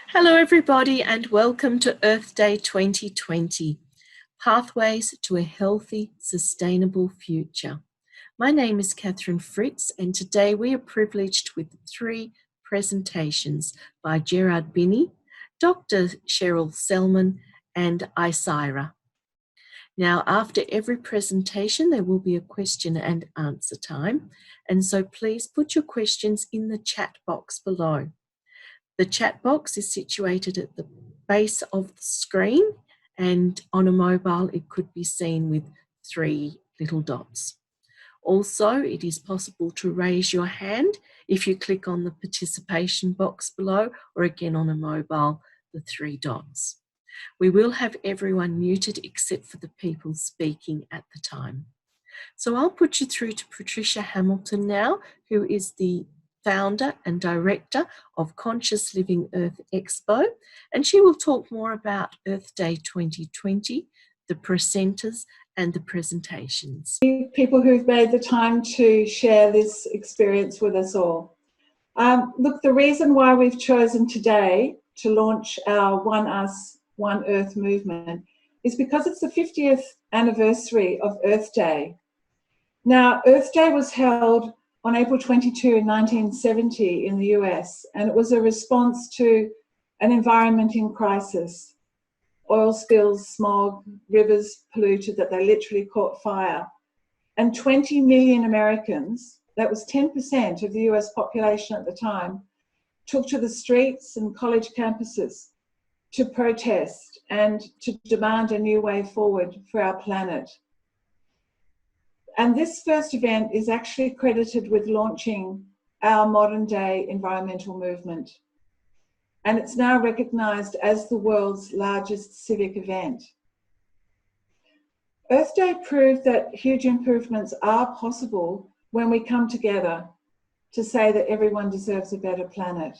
Hello everybody and welcome to Earth Day 2020, Pathways to a Healthy, Sustainable Future. My name is Catherine Fritz and today we are privileged with 3 presentations by Gerard Bini, Dr. Cheryl Solomon and Isira. Now after every presentation there will be a question and answer time, and so please put your questions in the chat box below. The chat box is situated at the base of the screen, and on a mobile it could be seen with 3 little dots. Also, it is possible to raise your hand if you click on the participation box below, or again on a mobile, the 3 dots. We will have everyone muted except for the people speaking at the time. So I'll put you through to Patricia Hamilton now, who is the founder and director of Conscious Living Earth Expo, and she will talk more about Earth Day 2020, the presenters and the presentations. People who've made the time to share this experience with us all. Look, the reason why we've chosen today to launch our OneUsOneEarth movement is because it's the 50th anniversary of Earth Day. Now, Earth Day was held on April 22 in 1970 in the US, and it was a response to an environment in crisis. Oil spills, smog, rivers polluted that they literally caught fire. And 20 million Americans, that was 10% of the US population at the time, took to the streets and college campuses to protest and to demand a new way forward for our planet. And this first event is actually credited with launching our modern day environmental movement. And it's now recognized as the world's largest civic event. Earth Day proved that huge improvements are possible when we come together to say that everyone deserves a better planet.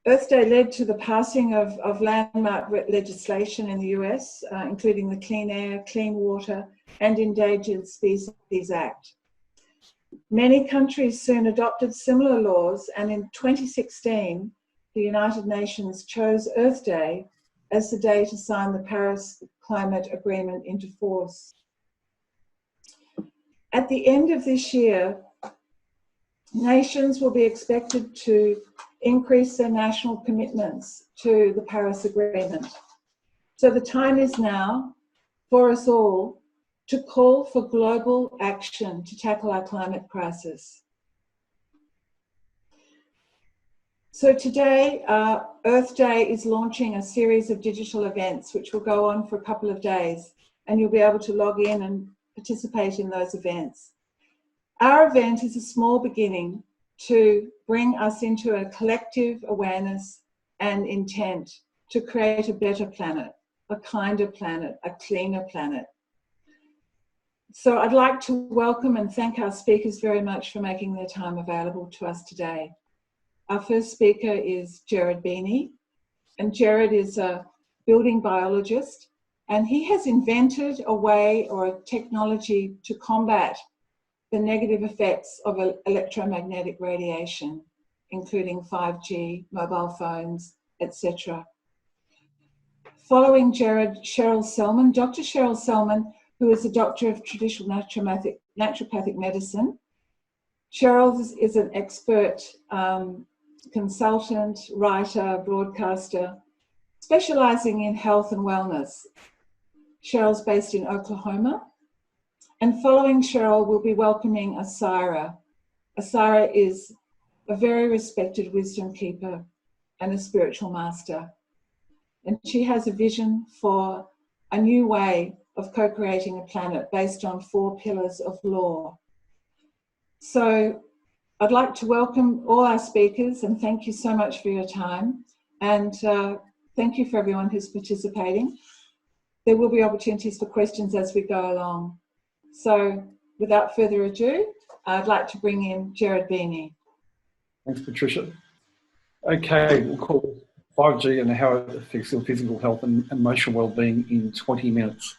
Earth Day led to the passing of landmark legislation in the US, including the Clean Air, Clean Water, and Endangered Species Act. Many countries soon adopted similar laws, and in 2016, the United Nations chose Earth Day as the day to sign the Paris Climate Agreement into force. At the end of this year, nations will be expected to increase their national commitments to the Paris Agreement. So the time is now for us all to call for global action to tackle our climate crisis. So today, Earth Day is launching a series of digital events which will go on for a couple of days, and you'll be able to log in and participate in those events. Our event is a small beginning to bring us into a collective awareness and intent to create a better planet, a kinder planet, a cleaner planet. So I'd like to welcome and thank our speakers very much for making their time available to us today. Our first speaker is Gerard Bini, and Gerard is a building biologist, and he has invented a way or a technology to combat the negative effects of electromagnetic radiation, including 5G, mobile phones, etc. Following Gerard, Cheryl Solomon, Dr. Cheryl Solomon, who is a doctor of traditional naturopathic medicine. Cheryl is an expert consultant, writer, broadcaster, specializing in health and wellness. Cheryl's based in Oklahoma. And following Sherrill, we'll be welcoming Isira. Isira is a very respected wisdom keeper and a spiritual master. And she has a vision for a new way of co-creating a planet based on 4 pillars of law. So I'd like to welcome all our speakers and thank you so much for your time. And thank you for everyone who's participating. There will be opportunities for questions as we go along. So without further ado, I'd like to bring in Gerard Bini. Thanks, Patricia. Okay, we'll call 5G and how it affects your physical health and emotional well-being in 20 minutes.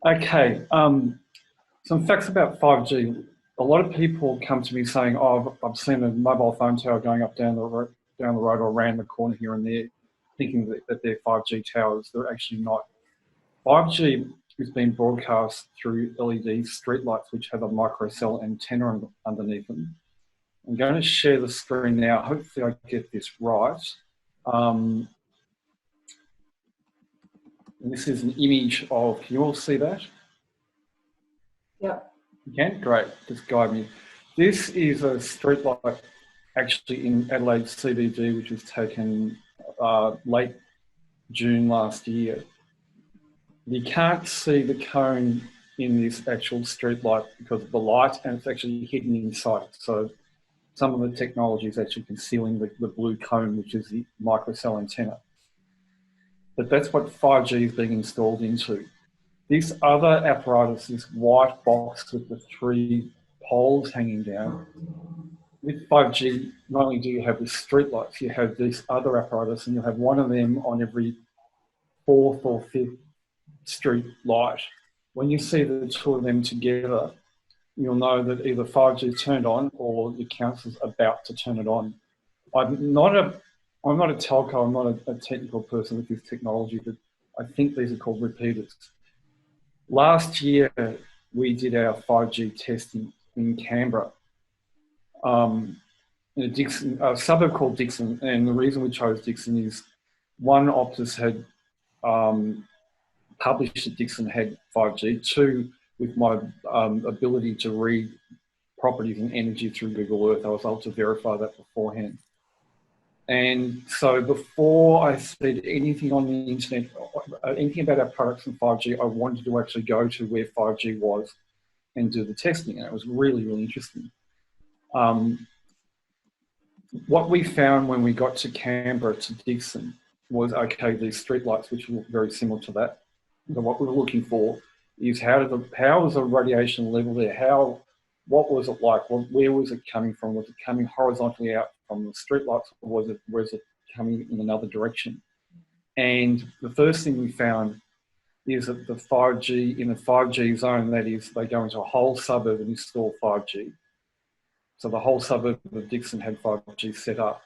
Okay, some facts about 5G. A lot of people come to me saying, oh, I've seen a mobile phone tower going up down the down the road or around the corner here and there, thinking that they're 5G towers. They're actually not. 5G is being broadcast through LED streetlights, which have a microcell antenna underneath them. I'm going to share the screen now. Hopefully I get this right. And this is an image of, can you all see that? Yep. You can? Great, just guide me. This is a streetlight actually in Adelaide CBD, which was taken late June last year. You can't see the cone in this actual streetlight because of the light, and it's actually hidden inside. So some of the technology is actually concealing the blue cone, which is the microcell antenna. But that's what 5G is being installed into. This other apparatus, this white box with the 3 poles hanging down, with 5G, not only do you have the streetlights, you have this other apparatus, and you'll have one of them on every 4th or 5th street light. When you see the 2 of them together, you'll know that either 5G is turned on or your council's about to turn it on. I'm not a telco, I'm not a technical person with this technology, but I think these are called repeaters. Last year, we did our 5G testing in Canberra, in a suburb called Dixon, and the reason we chose Dixon is one, Optus had published that Dixon had 5G. 2, with my ability to read properties and energy through Google Earth, I was able to verify that beforehand. And so before I said anything on the internet, anything about our products and 5G, I wanted to actually go to where 5G was and do the testing. And it was really, really interesting. What we found when we got to Canberra to Dixon was, okay, these streetlights, which were very similar to that. But what we were looking for is how was the radiation level there? What was it like? Where was it coming from? Was it coming horizontally out from the streetlights, or was it coming in another direction? And the first thing we found is that the 5G, in the 5G zone, that is, they go into a whole suburb and install 5G. So the whole suburb of Dixon had 5G set up.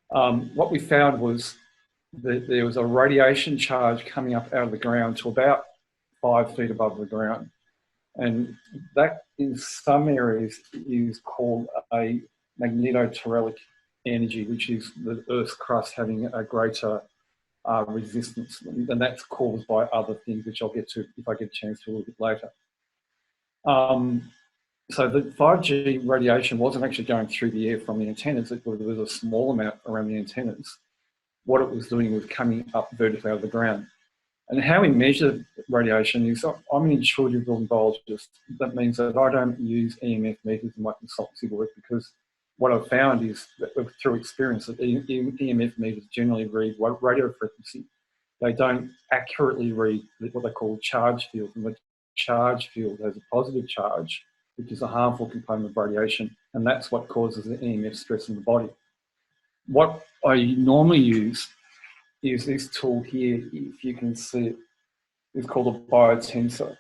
What we found was that there was a radiation charge coming up out of the ground to about 5 feet above the ground. And that in some areas is called a magnetoterralic energy, which is the Earth's crust having a greater resistance. And that's caused by other things, which I'll get to if I get a chance to a little bit later. So the 5G radiation wasn't actually going through the air from the antennas. There was a small amount around the antennas. What it was doing was coming up vertically out of the ground. And how we measure radiation is, I'm an intuitive building biologist. That means that I don't use EMF meters in my consultancy work, because what I've found is that through experience that EMF meters generally read radio frequency. They don't accurately read what they call charge fields. And the charge field has a positive charge, which is a harmful component of radiation, and that's what causes the EMF stress in the body. What I normally use is this tool here, if you can see it. It's called a biotensor,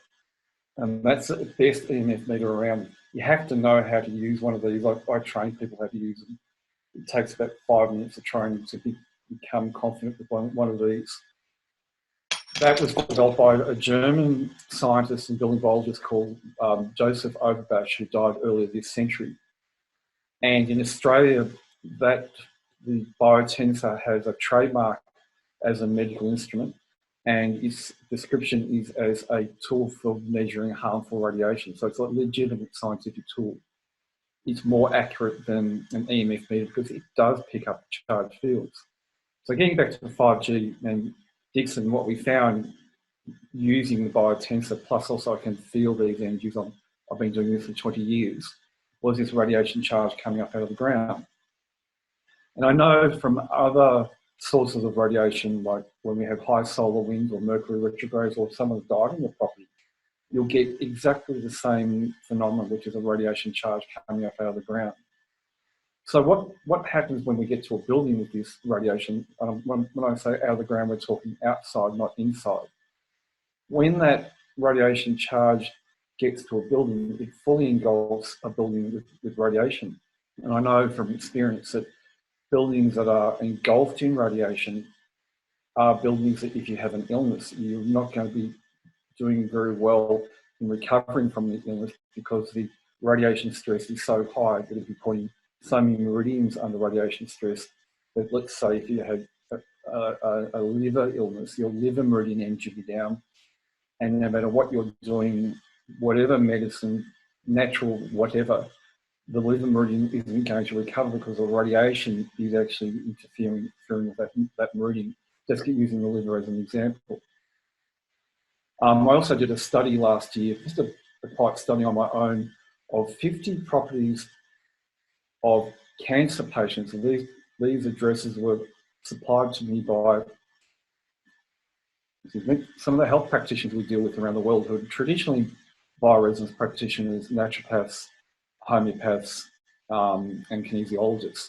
and that's the best EMF meter around. You have to know how to use one of these. I train people how to use them. It takes about 5 minutes of training to become confident with one of these. That was developed by a German scientist and building biologist called Joseph Overbash, who died earlier this century. And in Australia, the biotensor has a trademark as a medical instrument, and its description is as a tool for measuring harmful radiation. So it's a legitimate scientific tool. It's more accurate than an EMF meter because it does pick up charged fields. So getting back to the 5G and Dixon, what we found using the biotensor, plus also I can feel these energies, I've been doing this for 20 years, was this radiation charge coming up out of the ground. And I know from other sources of radiation, like when we have high solar winds or Mercury retrogrades or someone's died on your property, you'll get exactly the same phenomenon, which is a radiation charge coming up out of the ground. So what happens when we get to a building with this radiation? When I say out of the ground, we're talking outside, not inside. When that radiation charge gets to a building, it fully engulfs a building with radiation. And I know from experience that buildings that are engulfed in radiation are buildings that if you have an illness, you're not going to be doing very well in recovering from the illness, because the radiation stress is so high that if you're putting so many meridians under radiation stress, that let's say if you had a liver illness, your liver meridian energy will be down, and no matter what you're doing, whatever medicine, natural, whatever, the liver meridian isn't going to recover because the radiation is actually interfering with that meridian. Just keep using the liver as an example. I also did a study last year, just a quiet study on my own, of 50 properties of cancer patients. And these addresses were supplied to me by some of the health practitioners we deal with around the world, who are traditionally bioresonance practitioners, naturopaths, homeopaths, and kinesiologists.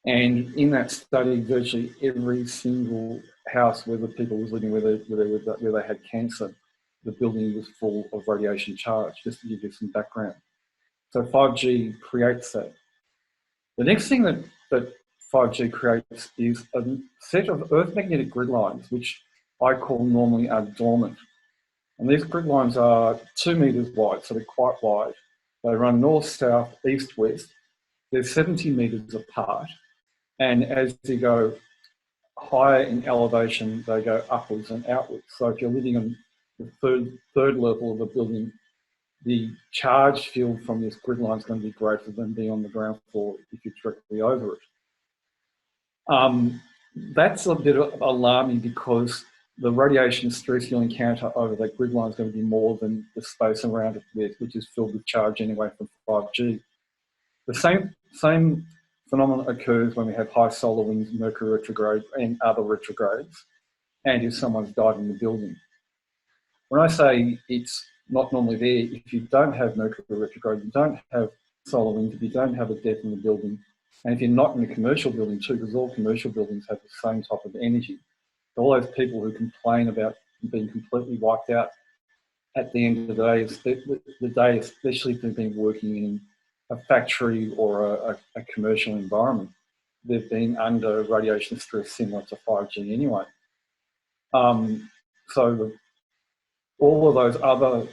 And in that study, virtually every single house where the people was living, where they had cancer, the building was full of radiation charge, just to give you some background. So 5G creates that. The next thing that 5G creates is a set of earth magnetic grid lines, which I call normally are dormant. And these grid lines are 2 meters wide, so they're quite wide. They run north, south, east, west. They're 70 meters apart. And as you go higher in elevation, they go upwards and outwards. So if you're living on the third level of a building, the charge field from this grid line is going to be greater than being on the ground floor if you're directly over it. That's a bit alarming, because the radiation stress you'll encounter over that grid line is going to be more than the space around it, which is filled with charge anyway from 5G. The same phenomenon occurs when we have high solar winds, Mercury retrograde, and other retrogrades, and if someone's died in the building. When I say it's not normally there, if you don't have Mercury retrograde, you don't have solar winds, if you don't have a death in the building, and if you're not in a commercial building too, because all commercial buildings have the same type of energy, all those people who complain about being completely wiped out at the end of the day, especially if they've been working in a factory or a commercial environment, they've been under radiation stress similar to 5G anyway. So all of those other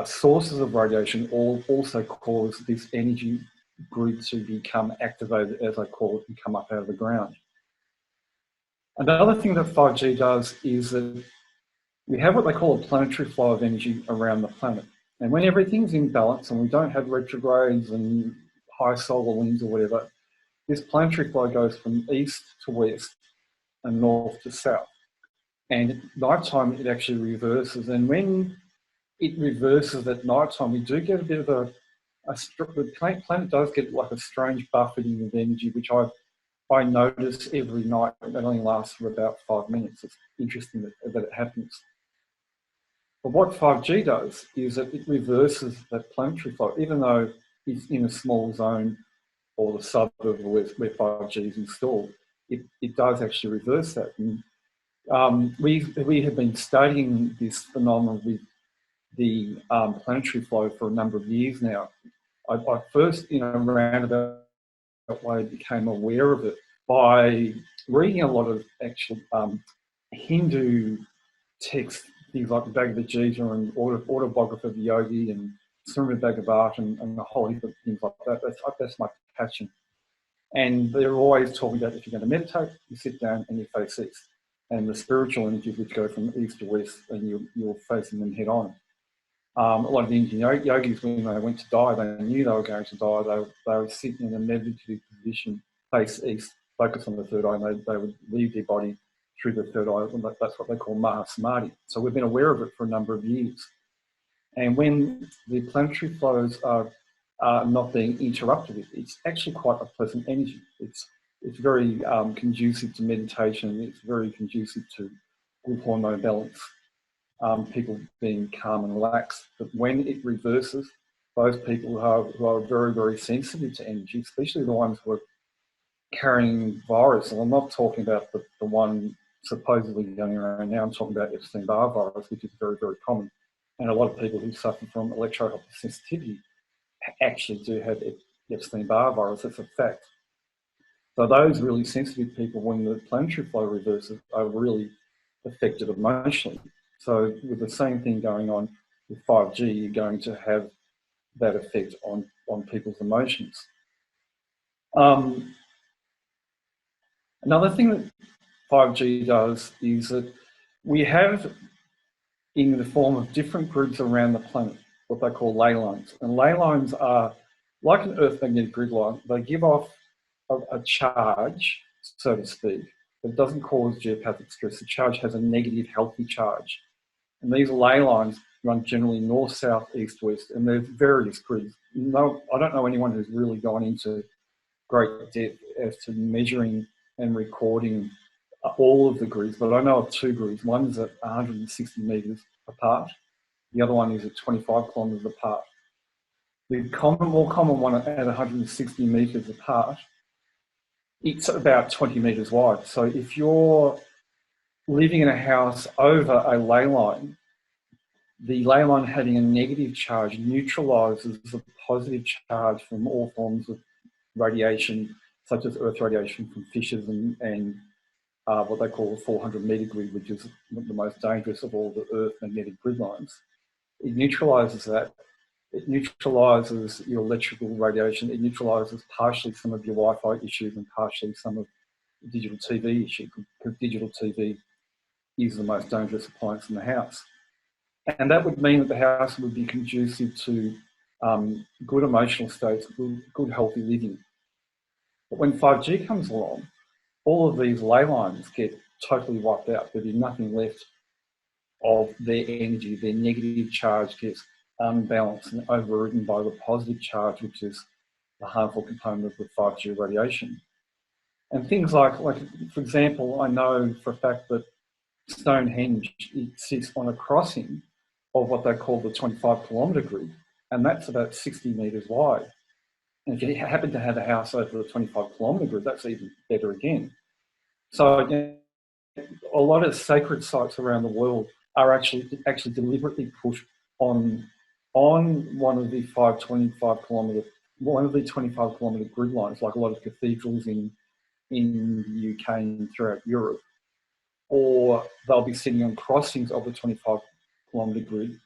sources of radiation also cause this energy grid to become activated, as I call it, and come up out of the ground. Another thing that 5G does is that we have what they call a planetary flow of energy around the planet. And when everything's in balance and we don't have retrogrades and high solar winds or whatever, this planetary flow goes from east to west and north to south. And at nighttime, it actually reverses. And when it reverses at nighttime, we do get a bit of the planet does get like a strange buffeting of energy, which I notice every night. It only lasts for about 5 minutes. It's interesting that it happens. But what 5G does is that it reverses that planetary flow, even though it's in a small zone or the suburb where 5G is installed. It does actually reverse that. And we have been studying this phenomenon with the planetary flow for a number of years now. I first, in a roundabout way, became aware of it by reading a lot of actual Hindu texts, things like the Bhagavad Gita and Autobiography of the Yogi and Srimad Bhagavatam and a whole heap of things like that. That's my passion. And they're always talking about, if you're going to meditate, you sit down and you face east. And the spiritual energies which go from east to west, and you're facing them head on. A lot of the Indian yogis, when they went to die, they knew they were going to die. They were sitting in a meditative position, face east, focus on the third eye, and they would leave their body through the third eye. That's what they call Mahasamadhi. So we've been aware of it for a number of years. And when the planetary flows are not being interrupted with, it's actually quite a pleasant energy. It's very conducive to meditation. It's very conducive to good hormone balance. People being calm and relaxed. But when it reverses, those people who are very, very sensitive to energy, especially the ones who are carrying virus, and I'm not talking about the one supposedly going around now, I'm talking about Epstein-Barr virus, which is very, very common. And a lot of people who suffer from electrosensitivity actually do have Epstein-Barr virus. That's a fact. So those really sensitive people, when the planetary flow reverses, are really affected emotionally. So with the same thing going on with 5G, you're going to have that effect on people's emotions. Another thing that 5G does is that we have, in the form of different groups around the planet, what they call ley lines. And ley lines are like an Earth magnetic grid line. They give off a charge, so to speak, that doesn't cause geopathic stress. The charge has a negative, healthy charge. And these ley lines run generally north, south, east, west, and there's various grids. No, I don't know anyone who's really gone into great depth as to measuring and recording all of the grids, but I know of two grids. One's at 160 metres apart. The other one is at 25 kilometres apart. The more common one at 160 metres apart, it's about 20 metres wide. So if you're living in a house over a ley line, the ley line having a negative charge neutralises the positive charge from all forms of radiation, such as Earth radiation from fishes and what they call the 400-metre grid, which is the most dangerous of all the Earth magnetic grid lines. It neutralises that. It neutralises your electrical radiation. It neutralises partially some of your Wi-Fi issues and partially some of the digital TV issue, because digital TV is the most dangerous appliance in the house. And that would mean that the house would be conducive to good emotional states, good healthy living. But when 5G comes along, all of these ley lines get totally wiped out. There'll be nothing left of their energy. Their negative charge gets unbalanced and overridden by the positive charge, which is the harmful component of the 5G radiation. And things like for example, I know for a fact that Stonehenge, it sits on a crossing of what they call the 25-kilometre grid, and that's about 60 metres wide. And if you happen to have a house over the 25-kilometre grid, that's even better again. So again, a lot of sacred sites around the world are actually deliberately pushed on one of the 25-kilometre grid lines, like a lot of cathedrals in the UK and throughout Europe. Or they'll be sitting on crossings of the 25-kilometre grid.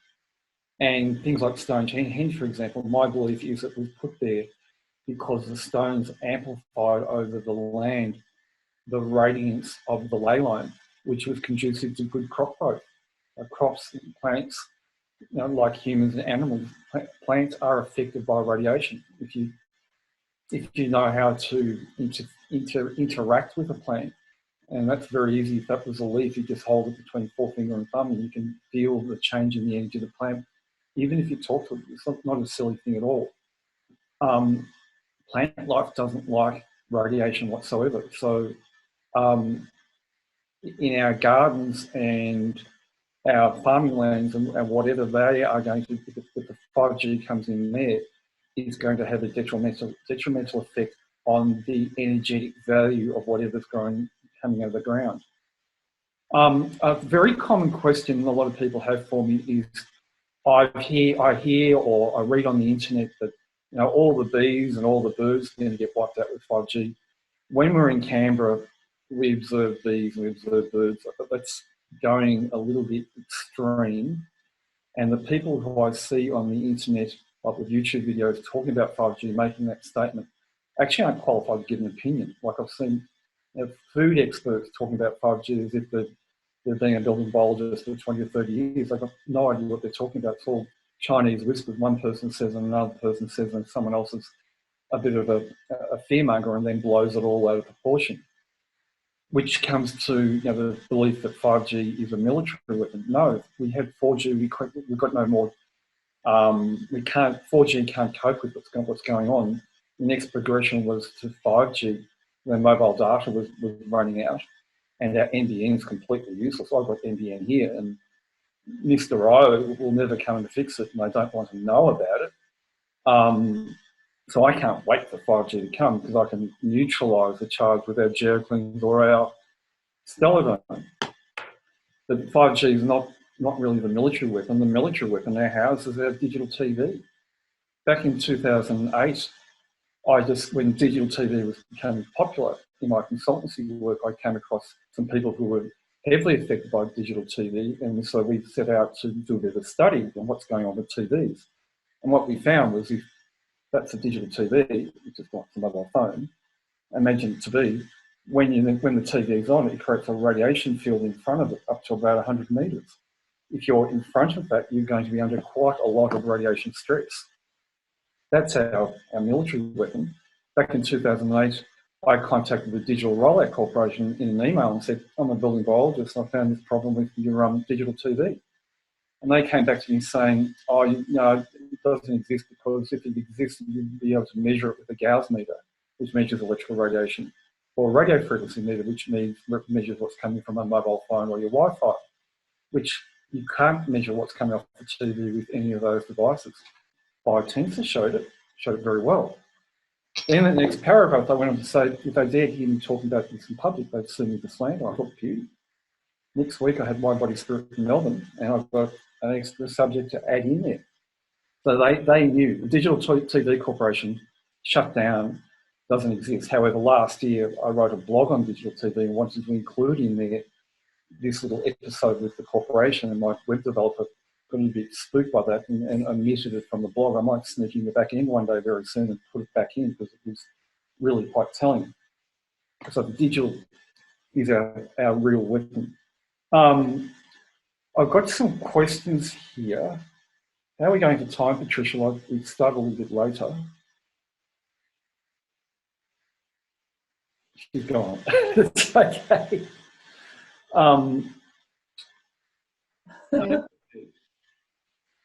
And things like Stonehenge, for example, my belief is that it was put there because the stones amplified over the land the radiance of the ley line, which was conducive to good crop growth. Crops, plants, like humans and animals, plants are affected by radiation. If you know how to interact with a plant, and that's very easy. If that was a leaf, you just hold it between forefinger and thumb, and you can feel the change in the energy of the plant. Even if you talk to it, it's not a silly thing at all. Plant life doesn't like radiation whatsoever. So in our gardens and our farming lands and whatever, they are going to, if the 5G comes in there, is going to have a detrimental effect on the energetic value of whatever's coming out of the ground. A very common question a lot of people have for me is, I hear or I read on the internet that all the bees and all the birds are going to get wiped out with 5G. When we're in Canberra, we observe bees and we observe birds. That's going a little bit extreme. And the people who I see on the internet, like with YouTube videos talking about 5G, making that statement, actually aren't qualified to give an opinion. Like I've seen food experts talking about 5G as if they're being a building biologist for 20 or 30 years. I've got no idea what they're talking about. It's all Chinese whispers. One person says and another person says, and someone else is a bit of a fearmonger and then blows it all out of proportion, which comes to the belief that 5G is a military weapon. No, we had 4G, we've got no more. 4G can't cope with what's going on. The next progression was to 5G when mobile data was running out, and our NBN is completely useless. I've got NBN here, and Mr. O will never come and fix it, and I don't want to know about it. So I can't wait for 5G to come because I can neutralise the charge with our Gerclings or our Stelladone. But 5G is not really the military weapon. The military weapon in our house is our digital TV. Back in 2008, when digital TV was becoming popular in my consultancy work, I came across some people who were heavily affected by digital TV, and so we set out to do a bit of a study on what's going on with TVs. And what we found was, if that's a digital TV, which is like a mobile phone, imagine it to be, when the TV is on, it creates a radiation field in front of it up to about 100 metres. If you're in front of that, you're going to be under quite a lot of radiation stress. That's our military weapon. Back in 2008, I contacted the Digital Rollout Corporation in an email and said, I'm a building biologist and I found this problem with your digital TV. And they came back to me saying, oh, no, it doesn't exist, because if it existed, you'd be able to measure it with a Gauss meter, which measures electrical radiation, or a radio frequency meter, which measures what's coming from a mobile phone or your Wi-Fi, which you can't measure what's coming off the TV with any of those devices. Biotensor showed it very well. Then in the next paragraph, they went on to say, if they dared hear me talking about this in public, they'd sue me for slander. I thought, beauty. Next week, I had Mind Body Spirit in Melbourne, and I've got an extra subject to add in there. So they knew. The Digital TV Corporation shut down, doesn't exist. However, last year, I wrote a blog on digital TV and wanted to include in there this little episode with the corporation, and my web developer got a bit spooked by that and omitted it from the blog. I might sneak in the back end one day very soon and put it back in, because it was really quite telling. So the digital is our real weapon. I've got some questions here. How are we going for time, Patricia? We started a little bit later. She's gone. It's okay.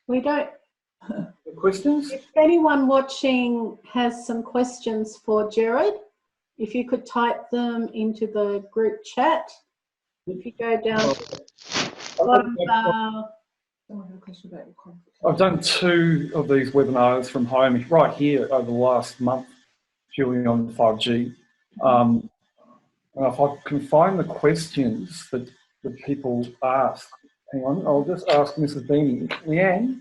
We don't. Questions? If anyone watching has some questions for Gerard, if you could type them into the group chat. If you go down to the bottom bar. I've done 2 of these webinars from home right here over the last month, purely on 5G. And if I can find the questions that people ask, hang on, I'll just ask Mrs. Bini. Leanne?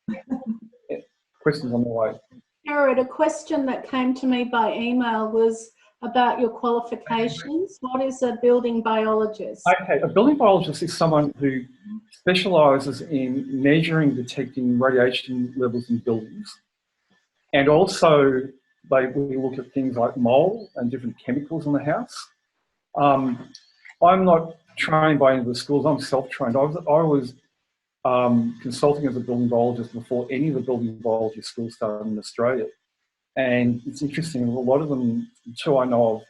Yeah, questions on the way. Gerard, a question that came to me by email was about your qualifications. What is a building biologist? Okay, a building biologist is someone who specialises in measuring, detecting radiation levels in buildings, and also we look at things like mold and different chemicals in the house. I'm not trained by any of the schools. I'm self-trained. I was consulting as a building biologist before any of the building biology schools started in Australia. And it's interesting, a lot of them, too, I know of,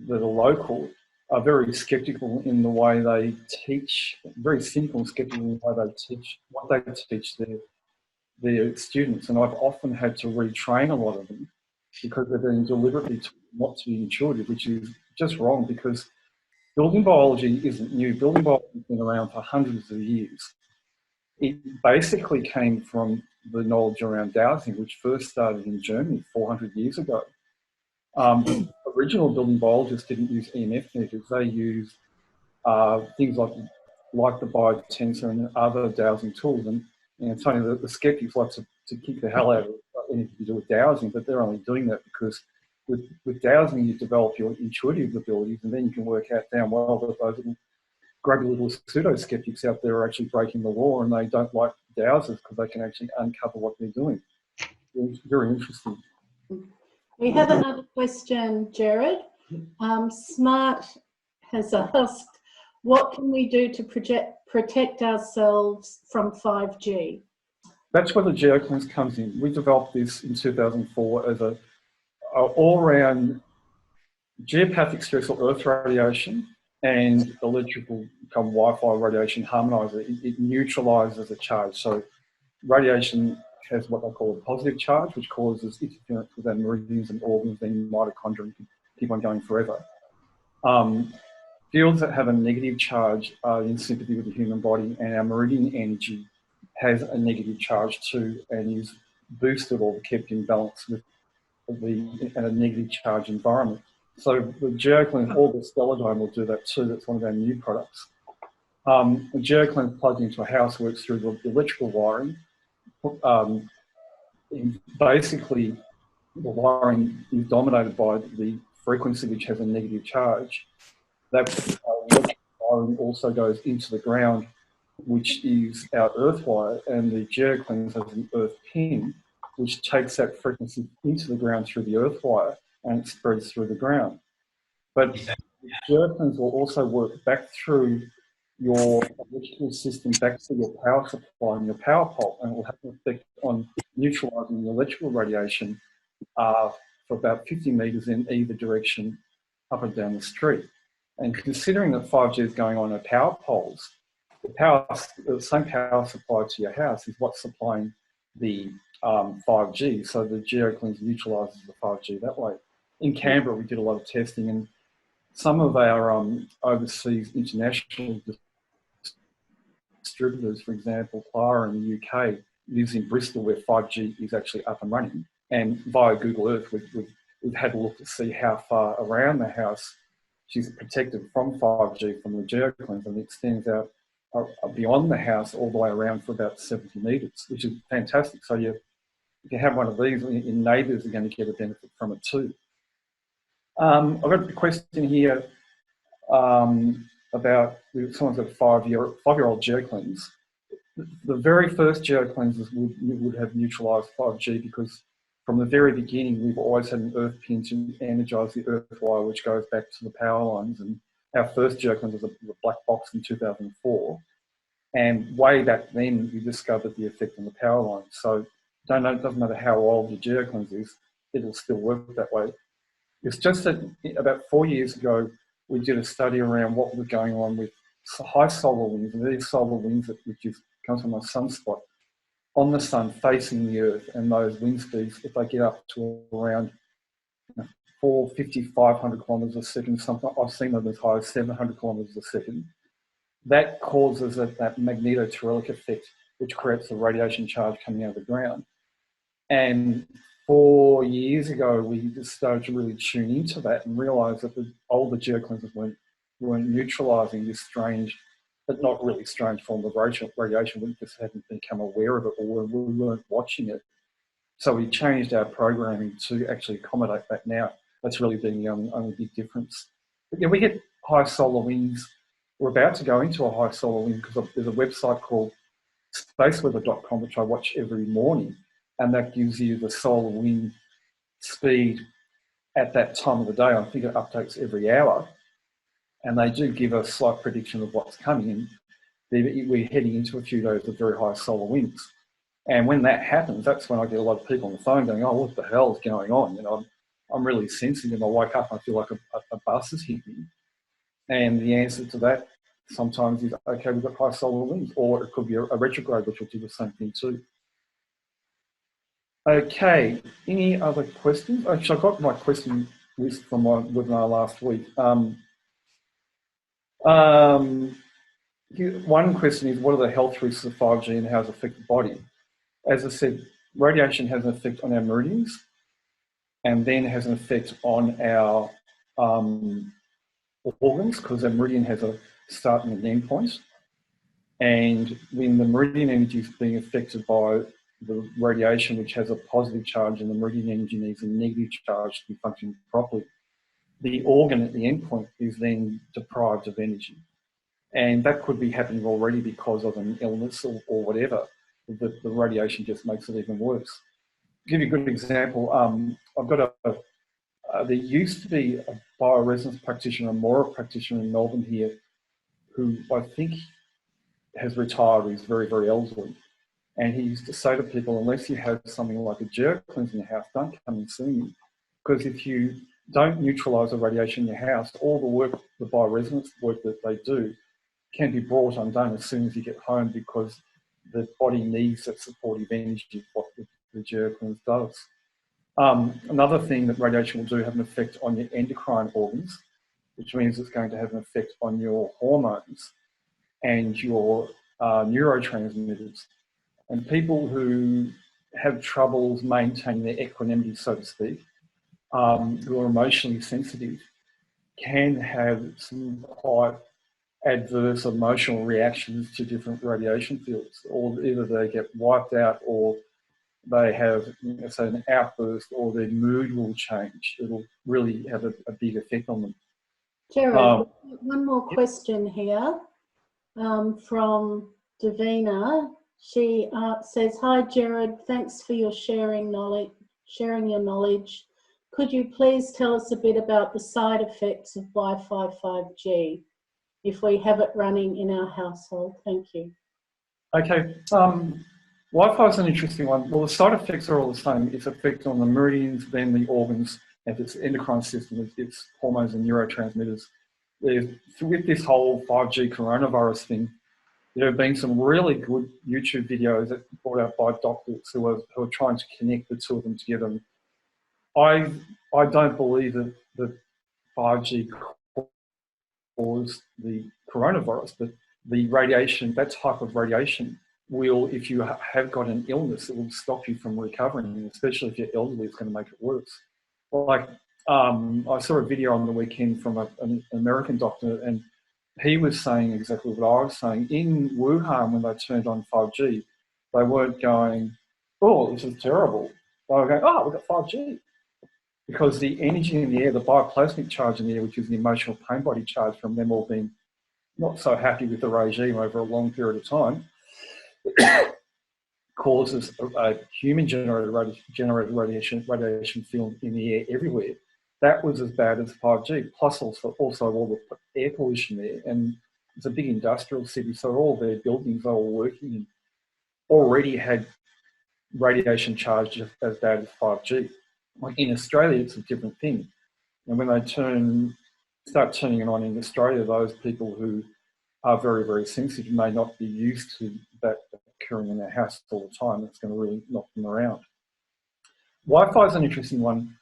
that are local, are very sceptical in the way they teach, very cynical and sceptical in the way they teach, what they teach their students. And I've often had to retrain a lot of them because they're being deliberately taught not to be intuitive, which is just wrong, because building biology isn't new. Building biology has been around for hundreds of years. It basically came from the knowledge around dowsing, which first started in Germany 400 years ago. Original building biologists didn't use EMF meters. They used things like the biotensor and other dowsing tools. And it's funny that the skeptics like to kick the hell out of anything to do with dowsing, but they're only doing that because with dowsing you develop your intuitive abilities, and then you can work out damn well that those grubby little pseudo-skeptics out there are actually breaking the law, and they don't like dowsers because they can actually uncover what they're doing. It's very interesting. We have another question, Gerard. Smart has asked, what can we do to protect ourselves from 5G? That's where the geocleanse comes in. We developed this in 2004 as a all-round geopathic stress or earth radiation and electrical Wi-Fi radiation harmonizer. It neutralizes a charge. So radiation has what they call a positive charge, which causes interference with our meridians and organs, then mitochondria, and keep on going forever. Fields that have a negative charge are in sympathy with the human body, and our meridian energy has a negative charge too, and is boosted or kept in balance with a negative charge environment. So the geocleanse or the stelladome will do that too. That's one of our new products. The geocleanse plugged into a house works through the electrical wiring. Basically, the wiring is dominated by the frequency which has a negative charge, that wiring also goes into the ground, which is our earth wire, and the geocleanse has an earth pin, which takes that frequency into the ground through the earth wire, and it spreads through the ground. But the geocleanse will also work back through your electrical system, back to your power supply and your power pole, and it will have an effect on neutralising the electrical radiation for about 50 metres in either direction, up and down the street. And considering that 5G is going on at power poles, the same power supply to your house is what's supplying the 5G. So the geocleanse neutralises the 5G that way. In Canberra, we did a lot of testing, and some of our overseas international distributors, for example, Clara in the UK, lives in Bristol, where 5G is actually up and running. And via Google Earth, we've had a look to see how far around the house she's protected from 5G from the geocleanse, and it extends out beyond the house all the way around for about 70 metres, which is fantastic. So if you have one of these, your neighbours are going to get a benefit from it too. I've got a question here about someone's got a five-year-old geocleanse. The very first geocleanses would have neutralised 5G, because from the very beginning we've always had an earth pin to energise the earth wire, which goes back to the power lines. And our first geocleanse was a black box in 2004. And way back then we discovered the effect on the power lines. So it doesn't matter how old the geocleanse is, it'll still work that way. It's just that about 4 years ago, we did a study around what was going on with high solar winds, and these solar winds which comes from a sunspot on the sun facing the earth, and those wind speeds, if they get up to around 450, 500 kilometres a second, something, I've seen them as high as 700 kilometres a second, that causes that magnetoterralic effect, which creates the radiation charge coming out of the ground. And 4 years ago, we just started to really tune into that and realise that the older geocleanses weren't neutralising this strange, but not really strange form of radiation. We just hadn't become aware of it, or we weren't watching it. So we changed our programming to actually accommodate that now. That's really been the only big difference. But yeah, we get high solar winds. We're about to go into a high solar wind because there's a website called spaceweather.com, which I watch every morning, and that gives you the solar wind speed at that time of the day. I think it updates every hour, and they do give a slight prediction of what's coming. And we're heading into a few days of very high solar winds. And when that happens, that's when I get a lot of people on the phone going, "Oh, what the hell is going on?" You know, I'm really sensing it. I wake up and I feel like a bus has hit me. And the answer to that sometimes is, okay, we've got high solar winds, or it could be a retrograde, which will do the same thing too. Okay, any other questions? Actually, I got my question list from my webinar last week. One question is, what are the health risks of 5G and how does it affect the body? As I said, radiation has an effect on our meridians, and then has an effect on our organs, because our meridian has a start and an end point. And when the meridian energy is being affected by the radiation, which has a positive charge, and the meridian energy needs a negative charge to be functioning properly, the organ at the end point is then deprived of energy. And that could be happening already because of an illness or whatever. The radiation just makes it even worse. To give you a good example, I've got there used to be a bioresonance practitioner, a Mora practitioner in Melbourne here, who I think has retired. He's very, very elderly. And he used to say to people, unless you have something like a geocleanse in your house, don't come and see me. Because if you don't neutralise the radiation in your house, all the work, the bioresonance work that they do, can be brought undone as soon as you get home, because the body needs that supportive energy, what the geocleanse does. Another thing that radiation will do have an effect on your endocrine organs, which means it's going to have an effect on your hormones and your neurotransmitters. And people who have troubles maintaining their equanimity, so to speak, who are emotionally sensitive, can have some quite adverse emotional reactions to different radiation fields, or either they get wiped out or they have, say, an outburst, or their mood will change. It'll really have a big effect on them. Gerard, one more question here from Davina. She says, "Hi, Gerard. Thanks for your sharing your knowledge. Could you please tell us a bit about the side effects of Wi-Fi 5G if we have it running in our household? Thank you." Okay. Wi-Fi is an interesting one. Well, the side effects are all the same. It's effect on the meridians, then the organs, and its endocrine system, its hormones and neurotransmitters. With this whole 5G coronavirus thing, there have been some really good YouTube videos that were brought out by doctors who are trying to connect the two of them together. And I don't believe that 5G caused the coronavirus, but the radiation, that type of radiation, will, if you have got an illness, it will stop you from recovering, and especially if you're elderly, it's going to make it worse. Like, I saw a video on the weekend from an American doctor, and he was saying exactly what I was saying. In Wuhan, when they turned on 5G, they weren't going, "Oh, this is terrible." They were going, "Oh, we've got 5G." Because the energy in the air, the bioplasmic charge in the air, which is the emotional pain body charge from them all being not so happy with the regime over a long period of time, causes a human-generated radiation field in the air everywhere. That was as bad as 5G, plus also all the air pollution there. And it's a big industrial city, so all their buildings are all working and already had radiation charge just as bad as 5G. Like in Australia, it's a different thing. And when they start turning it on in Australia, those people who are very, very sensitive may not be used to that occurring in their house all the time. It's going to really knock them around. Wi-Fi is an interesting one.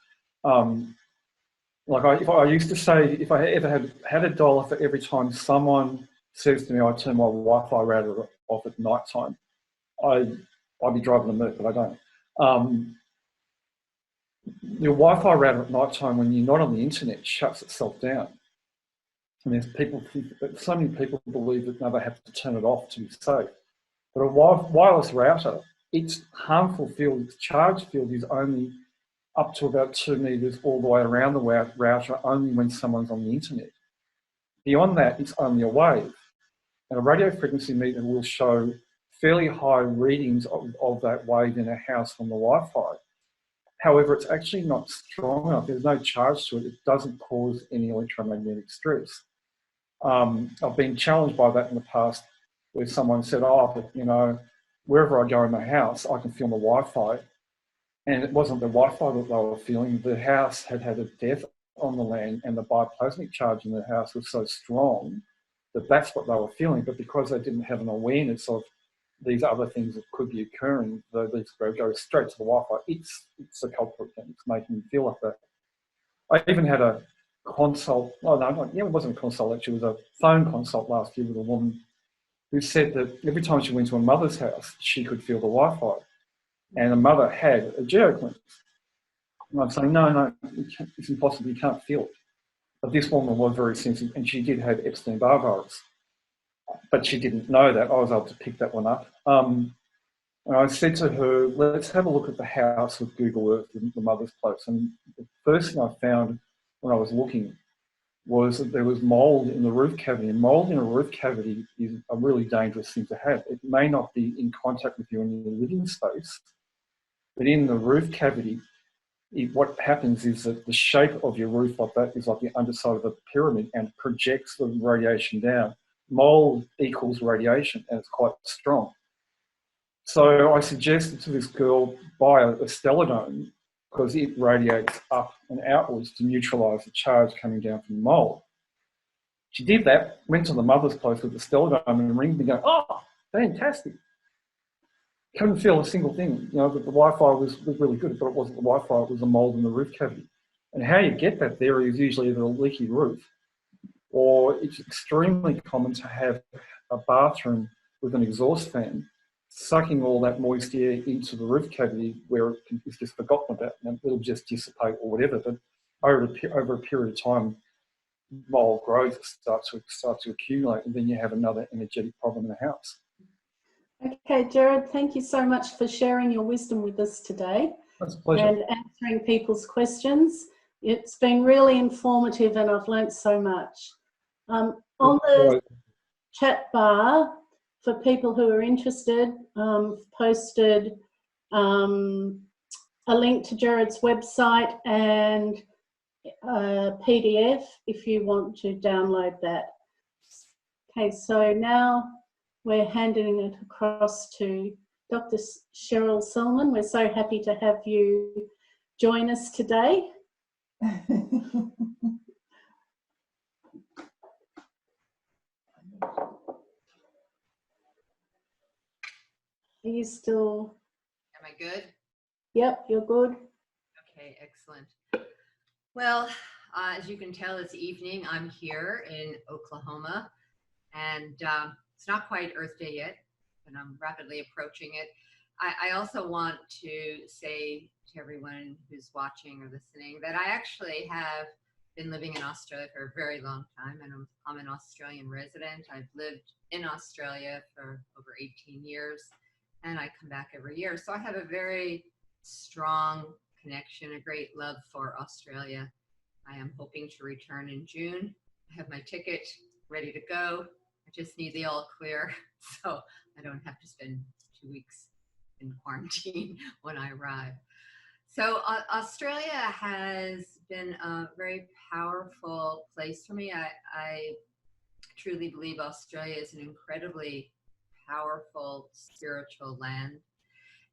If I used to say, if I ever had a dollar for every time someone says to me, "I turn my Wi-Fi router off at night time," I'd be driving them mad, but I don't. Your Wi-Fi router at night time, when you're not on the internet, shuts itself down. And so many people believe that they have to turn it off to be safe. But a wireless router, its harmful field, its charge field, is only up to about 2 meters all the way around the router, only when someone's on the internet. Beyond that, it's only a wave. And a radio frequency meter will show fairly high readings of that wave in a house from the Wi-Fi. However, it's actually not strong enough. There's no charge to it. It doesn't cause any electromagnetic stress. I've been challenged by that in the past, where someone said, "Oh, but, wherever I go in the house, I can feel the Wi-Fi." And it wasn't the Wi-Fi that they were feeling. The house had had a death on the land, and the bioplasmic charge in the house was so strong that that's what they were feeling. But because they didn't have an awareness of these other things that could be occurring, they go straight to the Wi-Fi. It's a culprit, and it's making them feel like that. I even had a consult. Oh no, it wasn't a consult. Actually, it was a phone consult last year with a woman who said that every time she went to her mother's house, she could feel the Wi-Fi, and the mother had a geocleanse. And I'm saying, no, it's impossible. You can't feel it. But this woman was very sensitive, and she did have Epstein-Barr virus, but she didn't know that. I was able to pick that one up. And I said to her, "Let's have a look at the house with Google Earth in the mother's place." And the first thing I found when I was looking was that there was mold in the roof cavity. And mold in a roof cavity is a really dangerous thing to have. It may not be in contact with you in your living space, but in the roof cavity, what happens is that the shape of your roof like that is like the underside of a pyramid and projects the radiation down. Mold equals radiation, and it's quite strong. So I suggested to this girl, buy a stellodome, because it radiates up and outwards to neutralise the charge coming down from the mold. She did that, went to the mother's place with the stellodome and ringed me going, "Oh, fantastic." Couldn't feel a single thing. The Wi-Fi was really good, but it wasn't the Wi-Fi, it was the mold in the roof cavity. And how you get that there is usually either a leaky roof, or it's extremely common to have a bathroom with an exhaust fan sucking all that moist air into the roof cavity where it's just forgotten about, and it'll just dissipate or whatever. But over a period of time, mold grows, it starts to accumulate, and then you have another energetic problem in the house. Okay, Okay, Gerard, thank you so much for sharing your wisdom with us today. That's a pleasure. And answering people's questions. It's been really informative and I've learnt so much. On the chat bar, for people who are interested, posted a link to Gerard's website and a PDF if you want to download that. Okay, so now we're handing it across to Dr. Cheryl Solomon. We're so happy to have you join us today. Are you still? Am I good? Yep, you're good. Okay, excellent. Well, as you can tell, it's evening. I'm here in Oklahoma, and it's not quite Earth Day yet, but I'm rapidly approaching it. I also want to say to everyone who's watching or listening that I actually have been living in Australia for a very long time, and I'm an Australian resident. I've lived in Australia for over 18 years, and I come back every year. So I have a very strong connection, a great love for Australia. I am hoping to return in June. I have my ticket ready to go. I just need the all clear, so I don't have to spend 2 weeks in quarantine when I arrive. So Australia has been a very powerful place for me. I truly believe Australia is an incredibly powerful spiritual land.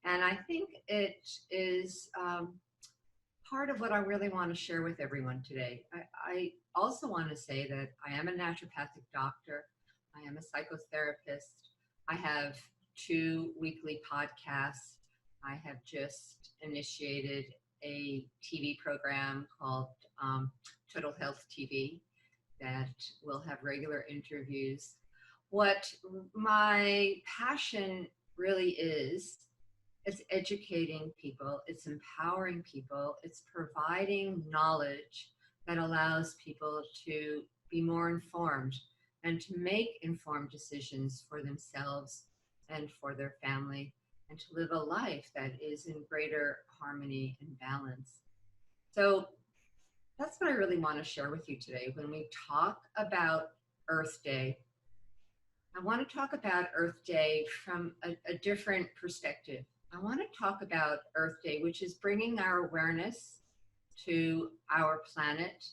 And I think it is part of what I really want to share with everyone today. I also want to say that I am a naturopathic doctor. I am a psychotherapist. I have 2 weekly podcasts. I have just initiated a TV program called Total Health TV that will have regular interviews. What my passion really is educating people, it's empowering people, it's providing knowledge that allows people to be more informed and to make informed decisions for themselves and for their family, and to live a life that is in greater harmony and balance. So that's what I really want to share with you today. When we talk about Earth Day, I want to talk about Earth Day from a different perspective. I want to talk about Earth Day, which is bringing our awareness to our planet,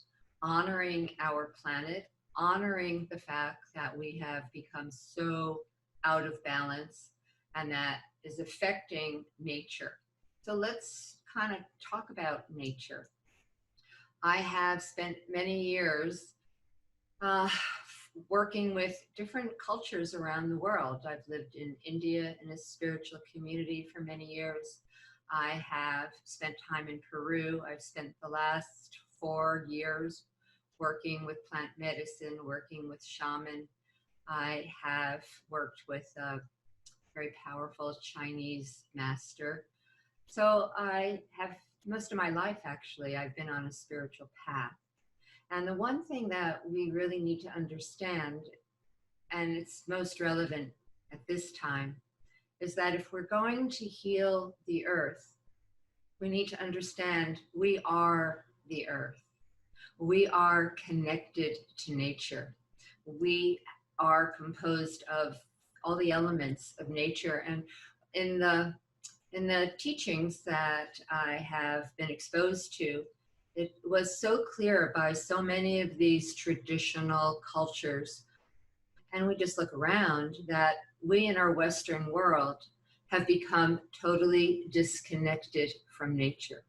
honoring our planet, honoring the fact that we have become so out of balance and that is affecting nature. So let's kind of talk about nature. I have spent many years working with different cultures around the world. I've lived in India in a spiritual community for many years. I have spent time in Peru. I've spent the last 4 years working with plant medicine, working with shaman. I have worked with a very powerful Chinese master. So I have, most of my life actually, I've been on a spiritual path. And the one thing that we really need to understand, and it's most relevant at this time, is that if we're going to heal the earth, we need to understand we are the earth. We are connected to nature. We are composed of all the elements of nature. And in the teachings that I have been exposed to, it was so clear by so many of these traditional cultures, and we just look around, that we in our Western world have become totally disconnected from nature.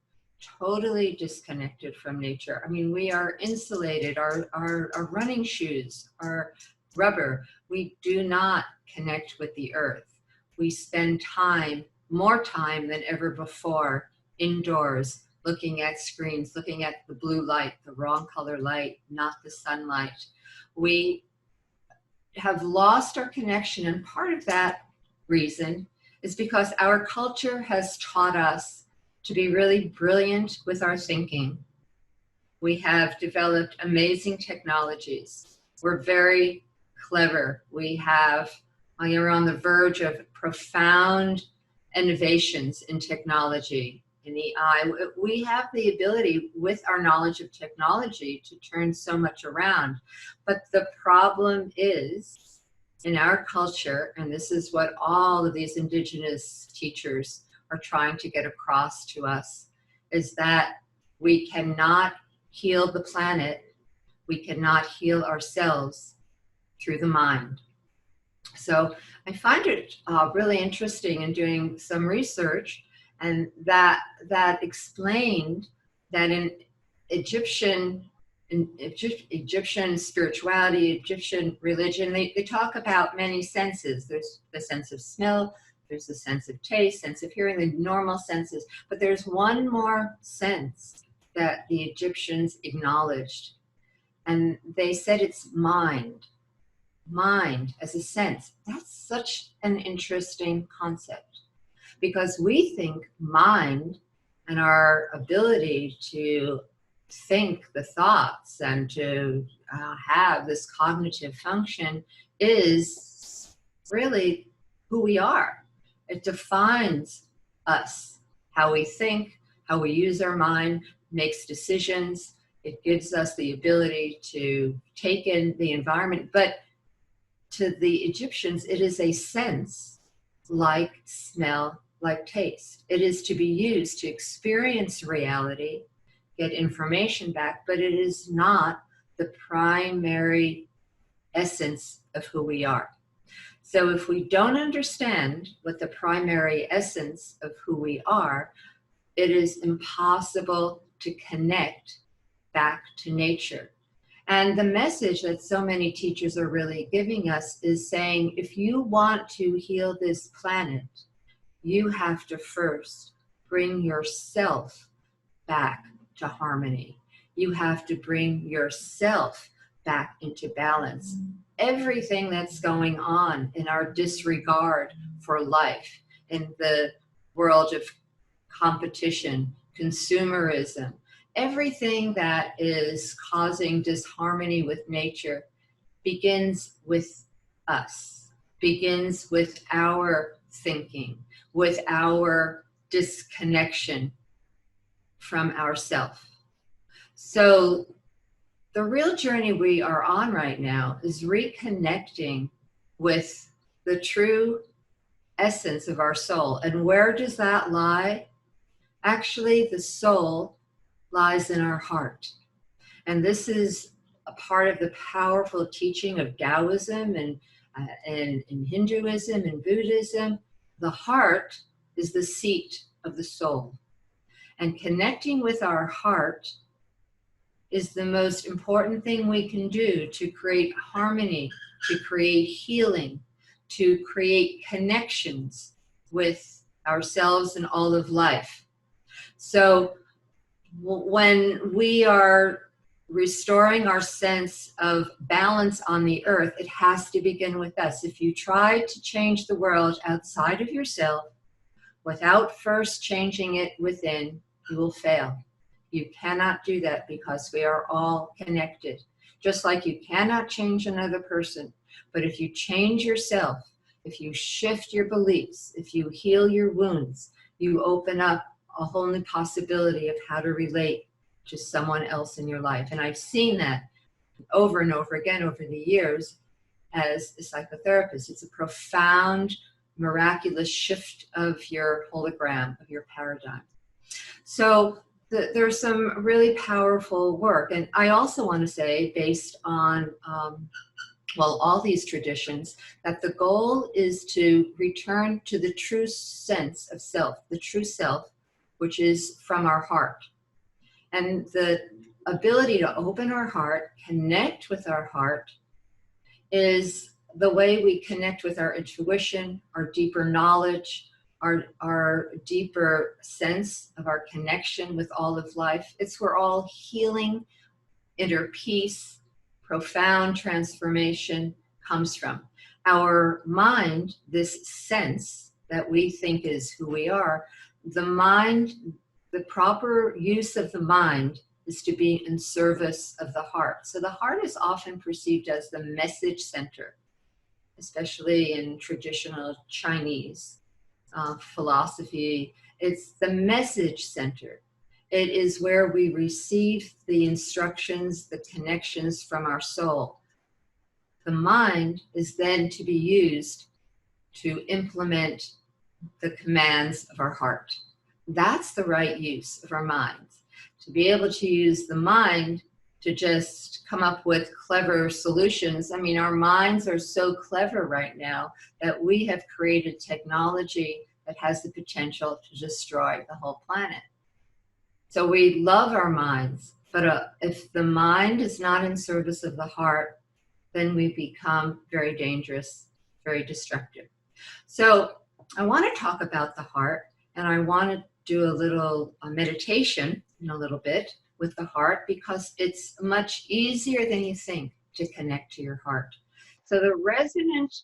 Totally disconnected from nature. I mean, we are insulated, our running shoes, our rubber, we do not connect with the earth. We spend time, more time than ever before, indoors, looking at screens, looking at the blue light, the wrong color light, not the sunlight. We have lost our connection, and part of that reason is because our culture has taught us to be really brilliant with our thinking. We have developed amazing technologies. We're very clever. We're on the verge of profound innovations in technology, in AI. We have the ability with our knowledge of technology to turn so much around. But the problem is in our culture, and this is what all of these Indigenous teachers are trying to get across to us, is that we cannot heal the planet, we cannot heal ourselves through the mind. So I find it really interesting in doing some research, and that explained that in Egyptian spirituality, Egyptian religion, they talk about many senses. There's the sense of smell, there's the sense of taste, sense of hearing, the normal senses. But there's one more sense that the Egyptians acknowledged, and they said it's mind. Mind as a sense. That's such an interesting concept, because we think mind and our ability to think the thoughts and to have this cognitive function is really who we are. It defines us, how we think, how we use our mind, makes decisions. It gives us the ability to take in the environment. But to the Egyptians, it is a sense like smell, like taste. It is to be used to experience reality, get information back, but it is not the primary essence of who we are. So if we don't understand what the primary essence of who we are, it is impossible to connect back to nature. And the message that so many teachers are really giving us is saying, if you want to heal this planet, you have to first bring yourself back to harmony. You have to bring yourself back into balance. Everything that's going on in our disregard for life, in the world of competition, consumerism, everything that is causing disharmony with nature begins with us, begins with our thinking, with our disconnection from ourself. So the real journey we are on right now is reconnecting with the true essence of our soul. And where does that lie? Actually, the soul lies in our heart. And this is a part of the powerful teaching of Taoism and in Hinduism and Buddhism. The heart is the seat of the soul. And connecting with our heart is the most important thing we can do to create harmony, to create healing, to create connections with ourselves and all of life. So when we are restoring our sense of balance on the earth, it has to begin with us. If you try to change the world outside of yourself without first changing it within, you will fail. You cannot do that because we are all connected. Just like you cannot change another person, but if you change yourself, if you shift your beliefs, if you heal your wounds, you open up a whole new possibility of how to relate to someone else in your life. And I've seen that over and over again over the years as a psychotherapist. It's a profound, miraculous shift of your hologram, of your paradigm. So there's some really powerful work. And I also want to say, based on all these traditions, that the goal is to return to the true sense of self, the true self, which is from our heart. And the ability to open our heart, connect with our heart, is the way we connect with our intuition, our deeper knowledge, our deeper sense of our connection with all of life. It's where all healing, inner peace, profound transformation comes from. Our mind, this sense that we think is who we are, the mind, the proper use of the mind is to be in service of the heart. So the heart is often perceived as the message center. especially in traditional Chinese philosophy. It's the message center. It is where we receive the instructions, the connections from our soul. The mind is then to be used to implement the commands of our heart. That's the right use of our minds. To be able to use the mind to just come up with clever solutions. I mean, our minds are so clever right now that we have created technology that has the potential to destroy the whole planet. So we love our minds, but if the mind is not in service of the heart, then we become very dangerous, very destructive. So I want to talk about the heart, and I want to do a little meditation in a little bit with the heart, because it's much easier than you think to connect to your heart. So the resonant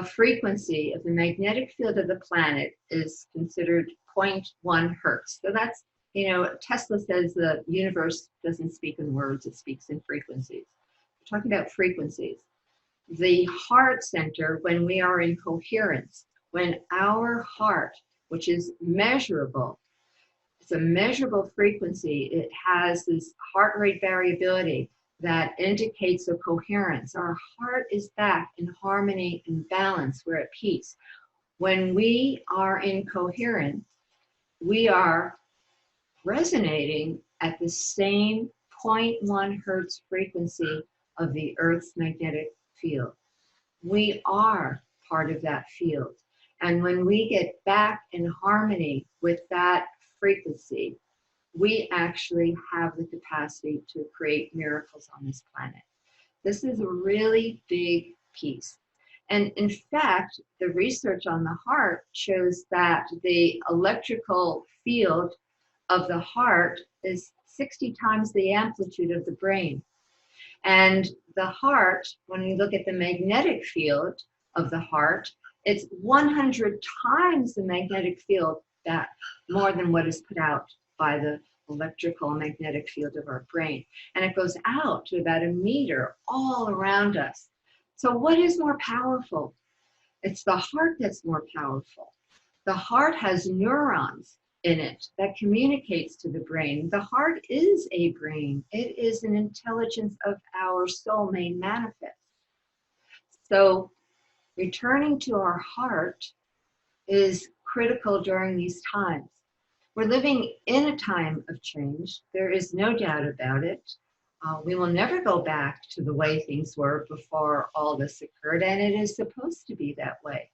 frequency of the magnetic field of the planet is considered 0.1 hertz. So that's, you know, Tesla says the universe doesn't speak in words, it speaks in frequencies. We're talking about frequencies. The heart center, when we are in coherence, when our heart, which is measurable, it's a measurable frequency, it has this heart rate variability that indicates a coherence. Our heart is back in harmony and balance, we're at peace. When we are in coherence, we are resonating at the same 0.1 hertz frequency of the Earth's magnetic field. We are part of that field. And when we get back in harmony with that frequency, we actually have the capacity to create miracles on this planet. This is a really big piece. And in fact, the research on the heart shows that the electrical field of the heart is 60 times the amplitude of the brain. And the heart, when we look at the magnetic field of the heart, it's 100 times the magnetic field, that more than what is put out by the electrical and magnetic field of our brain. And it goes out to about 1 meter all around us. So what is more powerful? It's the heart that's more powerful. The heart has neurons in it that communicates to the brain. The heart is a brain. It is an intelligence of our soul made manifest. So returning to our heart is critical during these times. We're living in a time of change. There is no doubt about it. We will never go back to the way things were before all this occurred, and it is supposed to be that way.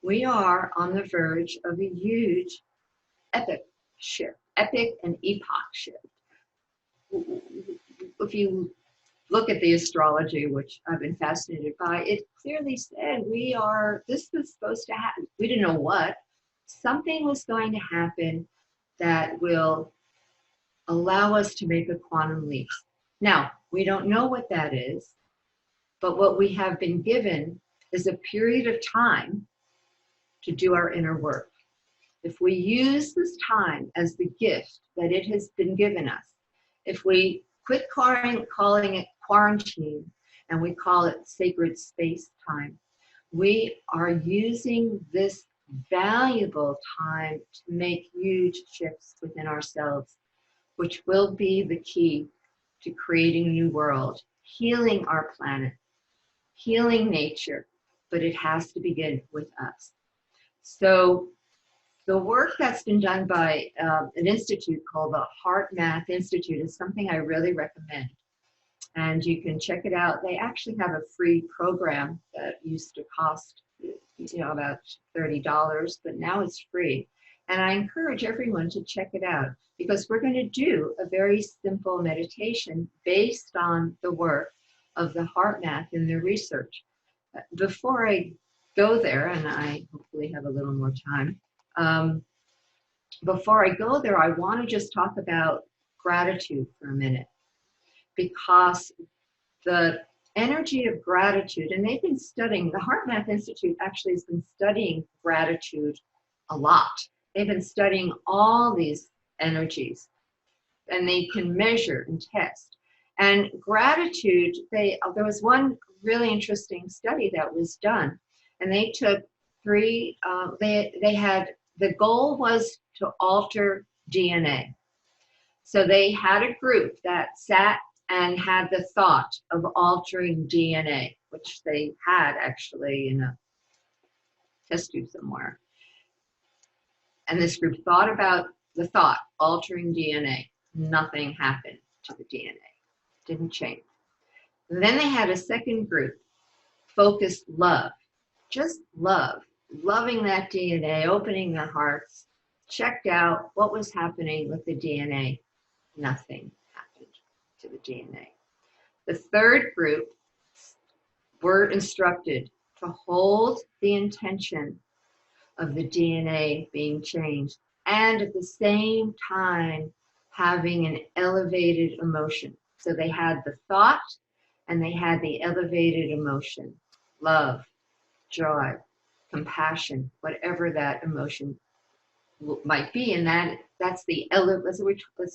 We are on the verge of a huge epic shift, epic and epoch shift. If you look at the astrology, which I've been fascinated by, it clearly said this was supposed to happen. We didn't know what. Something was going to happen that will allow us to make a quantum leap. Now, we don't know what that is, but what we have been given is a period of time to do our inner work. If we use this time as the gift that it has been given us, if we quit calling it quarantine and we call it sacred space time, we are using this valuable time to make huge shifts within ourselves, which will be the key to creating a new world, healing our planet, healing nature, but it has to begin with us. So the work that's been done by an institute called the Heart Math Institute is something I really recommend. And you can check it out. They actually have a free program that used to cost, about $30, but now it's free. And I encourage everyone to check it out, because we're going to do a very simple meditation based on the work of the heart math and their research. Before I go there, and I hopefully have a little more time, before I go there, I want to just talk about gratitude for a minute, because the energy of gratitude, and they've been studying, the Heart Math Institute actually has been studying gratitude a lot. They've been studying all these energies, and they can measure and test. And gratitude, there was one really interesting study that was done, and they took three, they had, the goal was to alter DNA. So they had a group that sat and had the thought of altering DNA, which they had actually in a test tube somewhere. And this group thought about the thought, altering DNA. Nothing happened to the DNA. Didn't change. And then they had a second group, focused love, just love, loving that DNA, opening their hearts, checked out what was happening with the DNA. Nothing happened to the DNA. The third group were instructed to hold the intention of the DNA being changed, and at the same time having an elevated emotion. So they had the thought and they had the elevated emotion, love, joy, compassion, whatever that emotion might be. And that's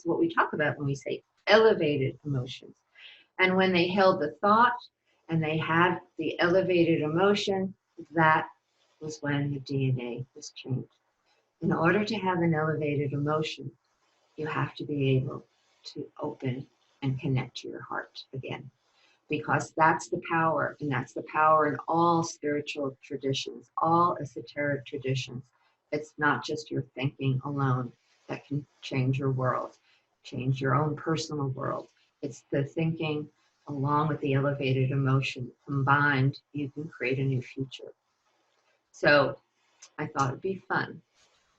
what we talk about when we say elevated emotions. And when they held the thought and they had the elevated emotion, that was when the DNA was changed. In order to have an elevated emotion, you have to be able to open and connect to your heart again, because that's the power, and that's the power in all spiritual traditions, all esoteric traditions. It's not just your thinking alone that can change your world, change your own personal world. It's the thinking along with the elevated emotion. Combined, you can create a new future. So I thought it'd be fun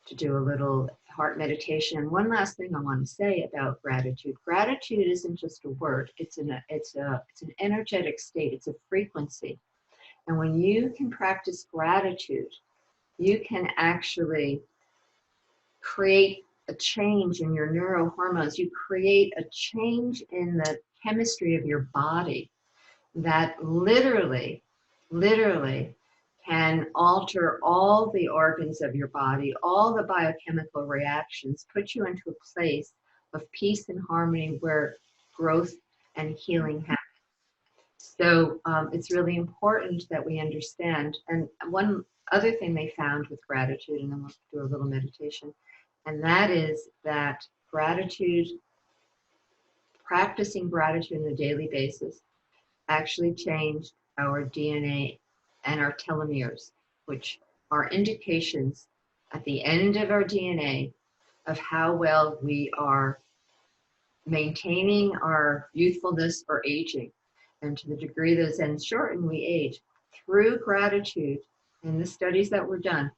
to do a little heart meditation. And one last thing I want to say about gratitude. Gratitude isn't just a word. It's an energetic state. It's a frequency. And when you can practice gratitude, you can actually create a change in your neurohormones. You create a change in the chemistry of your body that literally can alter all the organs of your body, all the biochemical reactions, put you into a place of peace and harmony where growth and healing happen. So it's really important that we understand. And one other thing they found with gratitude, and then we'll do a little meditation, and that is that gratitude, practicing gratitude on a daily basis, actually changed our DNA and our telomeres, which are indications at the end of our DNA of how well we are maintaining our youthfulness or aging. And to the degree those ends shorten, we age. Through gratitude, in the studies that were done,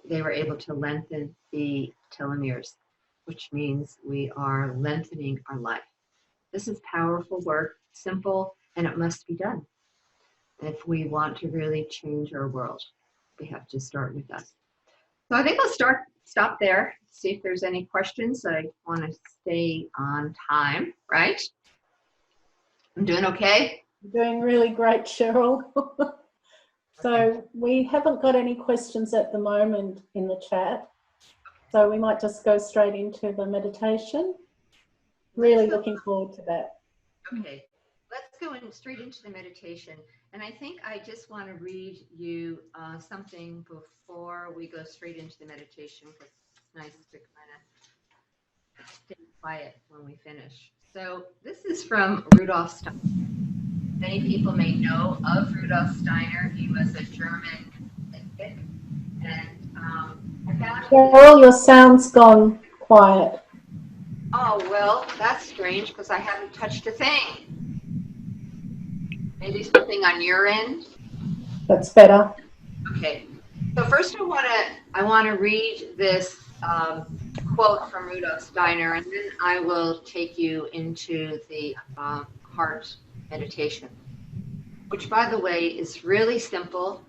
they were able to lengthen the telomeres, which means we are lengthening our life. This is powerful work, simple, and it must be done. If we want to really change our world, we have to start with us. So I think I'll stop there, see if there's any questions. I want to stay on time, right? I'm doing okay? You're doing really great, Cheryl. So we haven't got any questions at the moment in the chat. So we might just go straight into the meditation. Really looking forward to that. Okay, let's go straight into the meditation. And I think I just want to read you something before we go straight into the meditation, because it's nice to kind of stay quiet when we finish. So this is from Rudolf Steiner. Many people may know of Rudolf Steiner. He was a German mystic. And I found Cheryl, your sound's gone quiet. Oh, well, that's strange because I haven't touched a thing. Maybe something on your end? That's better. Okay. So first I want to read this quote from Rudolf Steiner, and then I will take you into the heart meditation, which, by the way, is really simple.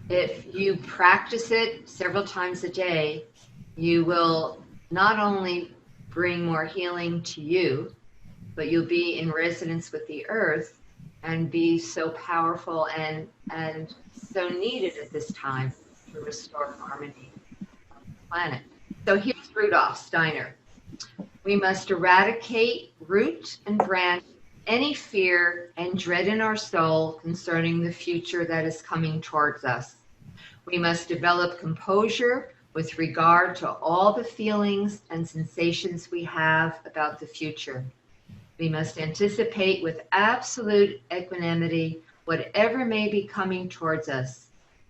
If you practice it several times a day, you will not only bring more healing to you, but you'll be in resonance with the earth and be so powerful and so needed at this time to restore harmony on the planet. So here's Rudolf Steiner. We must eradicate root and branch any fear and dread in our soul concerning the future that is coming towards us. We must develop composure with regard to all the feelings and sensations we have about the future. We must anticipate with absolute equanimity whatever may be coming towards us,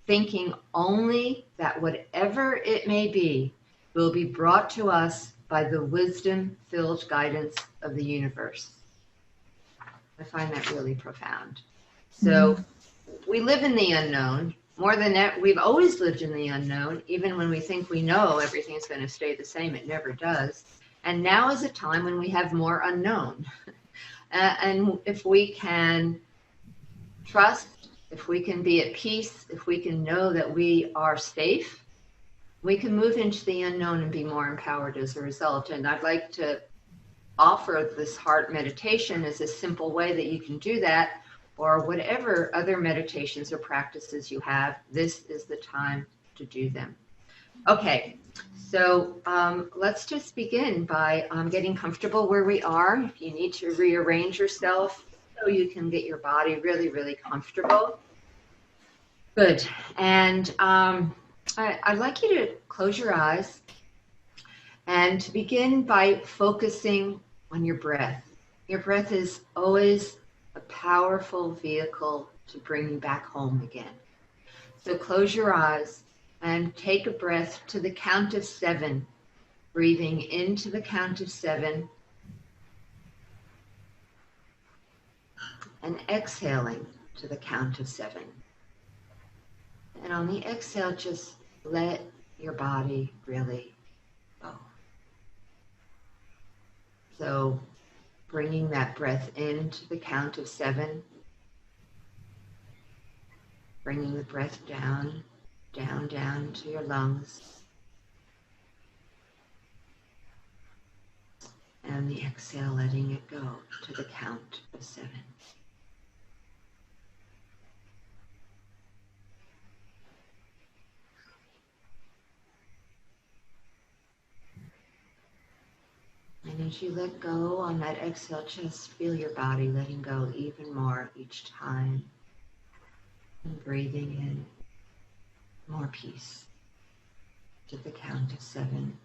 thinking only that whatever it may be will be brought to us by the wisdom-filled guidance of the universe. I find that really profound. So we live in the unknown. More than that, we've always lived in the unknown. Even when we think we know everything's going to stay the same, it never does. And now is a time when we have more unknown. And if we can trust, if we can be at peace, if we can know that we are safe, we can move into the unknown and be more empowered as a result. And I'd like to offer this heart meditation as a simple way that you can do that, or whatever other meditations or practices you have. This is the time to do them. Okay, so let's just begin by getting comfortable where we are. If you need to rearrange yourself so you can get your body really, really comfortable. Good. And I'd like you to close your eyes and to begin by focusing on your breath. Your breath is always a powerful vehicle to bring you back home again. So close your eyes and take a breath to the count of 7, breathing into the count of 7 and exhaling to the count of 7. And on the exhale, just let your body really go. So bringing that breath into the count of 7, bringing the breath down, down, down to your lungs. And the exhale, letting it go to the count of 7. And as you let go on that exhale, just feel your body letting go even more each time. And breathing in more peace to the count of 7.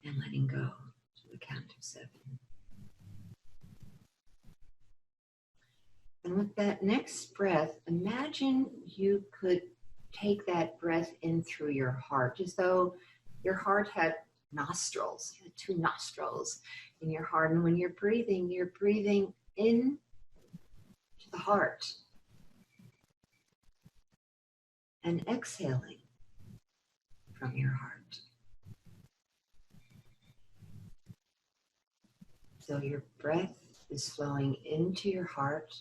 And letting go to the count of 7. And with that next breath, imagine you could take that breath in through your heart, as though your heart had nostrils. You had 2 nostrils in your heart. And when you're breathing in to the heart and exhaling from your heart. So your breath is flowing into your heart.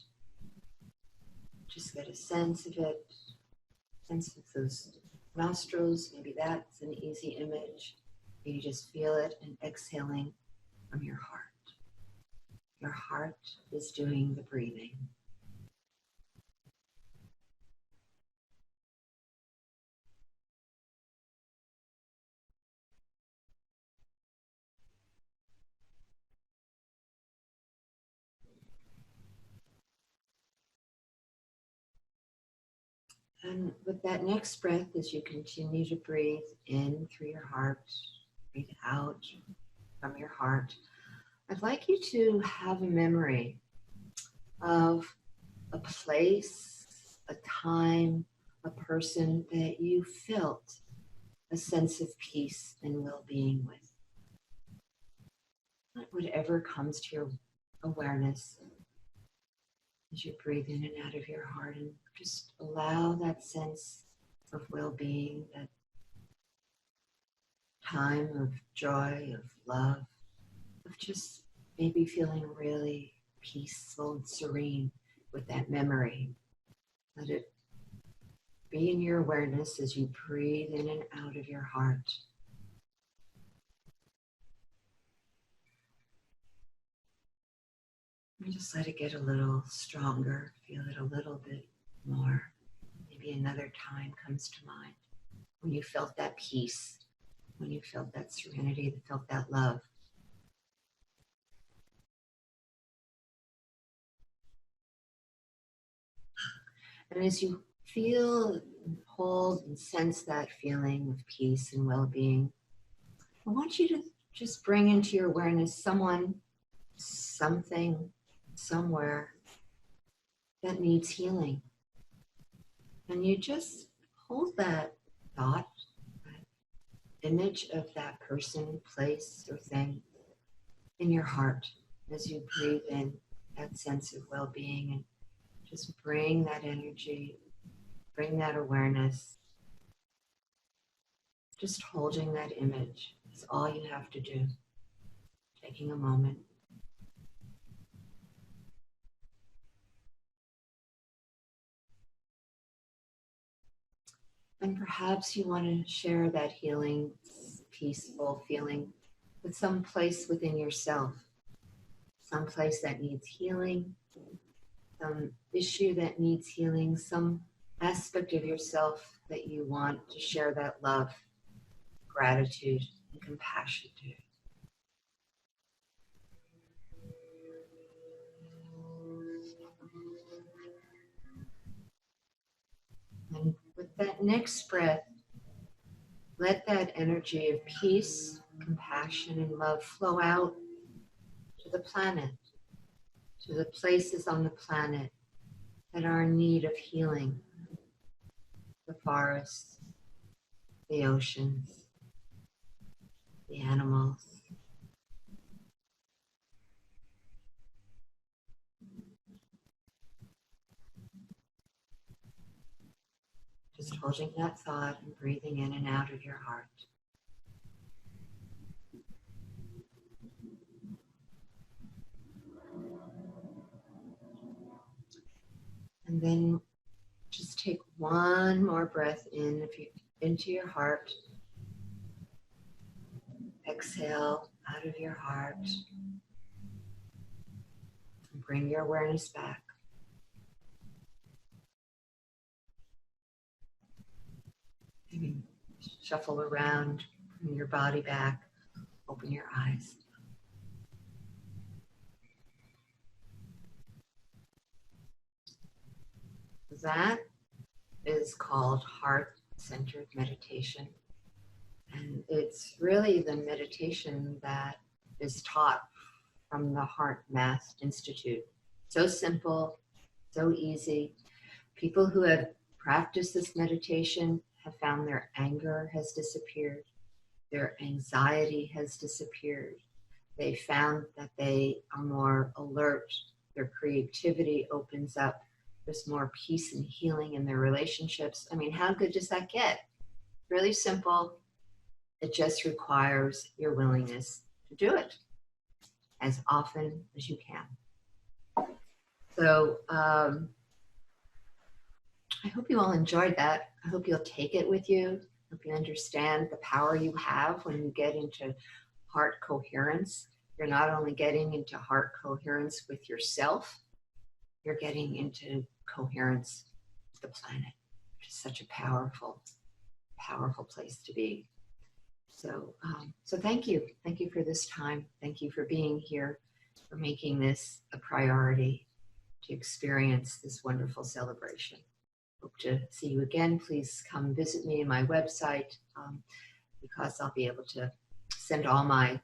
Just get a sense of it. Sense of those nostrils, maybe that's an easy image. You just feel it and exhaling from your heart. Your heart is doing the breathing. And with that next breath, as you continue to breathe in through your heart, breathe out from your heart, I'd like you to have a memory of a place, a time, a person that you felt a sense of peace and well-being with. Whatever comes to your awareness as you breathe in and out of your heart, and just allow that sense of well-being, that time of joy, of love, of just maybe feeling really peaceful and serene with that memory. Let it be in your awareness as you breathe in and out of your heart. And just let it get a little stronger, feel it a little bit more. Maybe another time comes to mind when you felt that peace when you felt that serenity, felt that love. And as you feel, hold, and sense that feeling of peace and well-being, I want you to just bring into your awareness someone, something, somewhere that needs healing. And you just hold that thought, that image of that person, place, or thing in your heart as you breathe in that sense of well-being, and just bring that energy, bring that awareness. Just holding that image is all you have to do. Taking a moment. And perhaps you want to share that healing, peaceful feeling with some place within yourself. Some place that needs healing, some issue that needs healing, some aspect of yourself that you want to share that love, gratitude, and compassion to. And with that next breath, let that energy of peace, compassion, and love flow out to the planet, to the places on the planet that are in need of healing. The forests, the oceans, the animals. Just holding that thought and breathing in and out of your heart. And then just take one more breath in into your heart. Exhale out of your heart. And bring your awareness back. Maybe shuffle around, bring your body back, open your eyes. That is called heart-centered meditation. And it's really the meditation that is taught from the Heart Math Institute. So simple, so easy. People who have practiced this meditation have found their anger has disappeared, their anxiety has disappeared. They found that they are more alert, their creativity opens up, there's more peace and healing in their relationships. I mean, how good does that get? Really simple. It just requires your willingness to do it as often as you can. So I hope you all enjoyed that. I hope you'll take it with you. I hope you understand the power you have when you get into heart coherence. You're not only getting into heart coherence with yourself, you're getting into coherence with the planet, which is such a powerful, powerful place to be. So, so thank you. Thank you for this time. Thank you for being here, for making this a priority to experience this wonderful celebration. Hope to see you again. Please come visit me in my website because I'll be able to send all my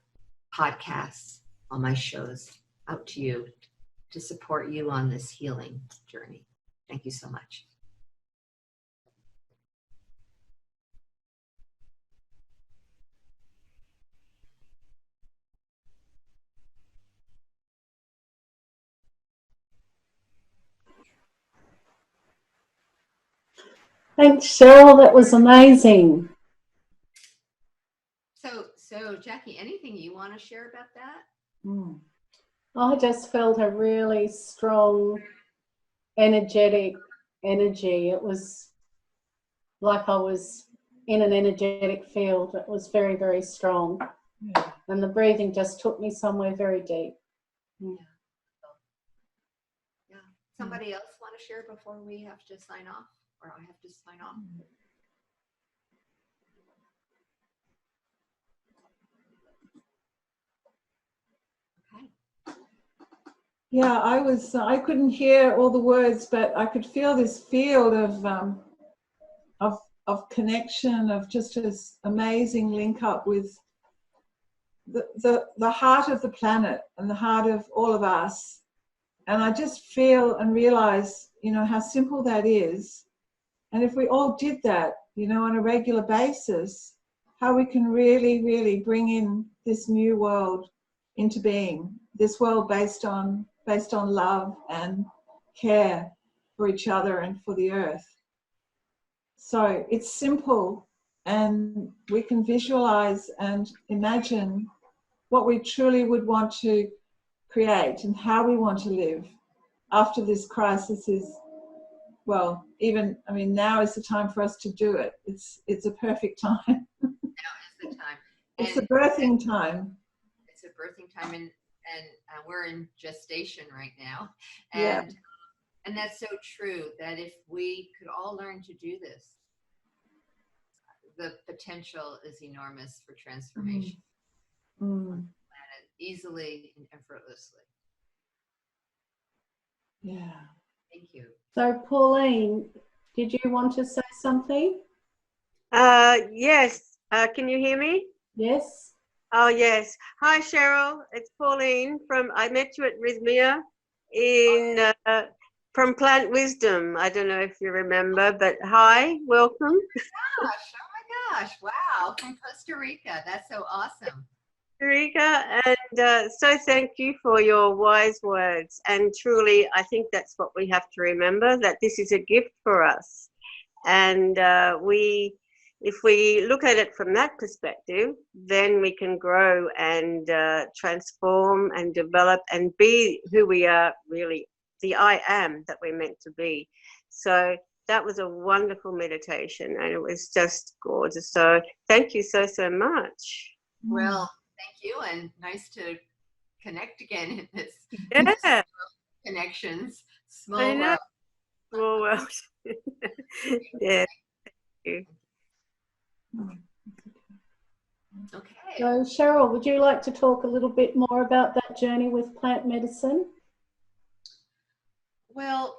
podcasts, all my shows out to you to support you on this healing journey. Thank you so much. Thanks, Cheryl. That was amazing. So Jacquie, anything you want to share about that? I just felt a really strong, energetic energy. It was like I was in an energetic field. It was very, very strong. Yeah. And the breathing just took me somewhere very deep. Yeah. Somebody else want to share before we have to sign off, or I have to sign off? Yeah, I couldn't hear all the words, but I could feel this field of connection, of just this amazing link up with the heart of the planet and the heart of all of us. And I just feel and realize, you know, how simple that is. And if we all did that, you know, on a regular basis, how we can really, really bring in this new world into being, this world based on love and care for each other and for the earth. So it's simple, and we can visualize and imagine what we truly would want to create and how we want to live after this crisis is, well, even, I mean, now is the time for us to do it. It's a perfect time. Now is the time. It's a birthing time. It's a birthing time, and we're in gestation right now. Yeah. And that's so true, that if we could all learn to do this, the potential is enormous for transformation. Easily and effortlessly. Yeah. Thank you. So, Pauline, did you want to say something? Yes. Can you hear me? Yes. Oh, yes. Hi, Cheryl. It's Pauline I met you at Rhythmia from Plant Wisdom. I don't know if you remember, but hi, welcome. Oh my gosh. Wow. From Costa Rica. That's so awesome. Rika, and so thank you for your wise words. And truly, I think that's what we have to remember, that this is a gift for us. And if we look at it from that perspective, then we can grow and transform and develop and be who we are really, the I am that we're meant to be. So that was a wonderful meditation, and it was just gorgeous. So thank you so much. Well, thank you, and nice to connect again in this connections. Small world. Small world. Yeah. Thank you. Okay. So, Sherrill, would you like to talk a little bit more about that journey with plant medicine? Well,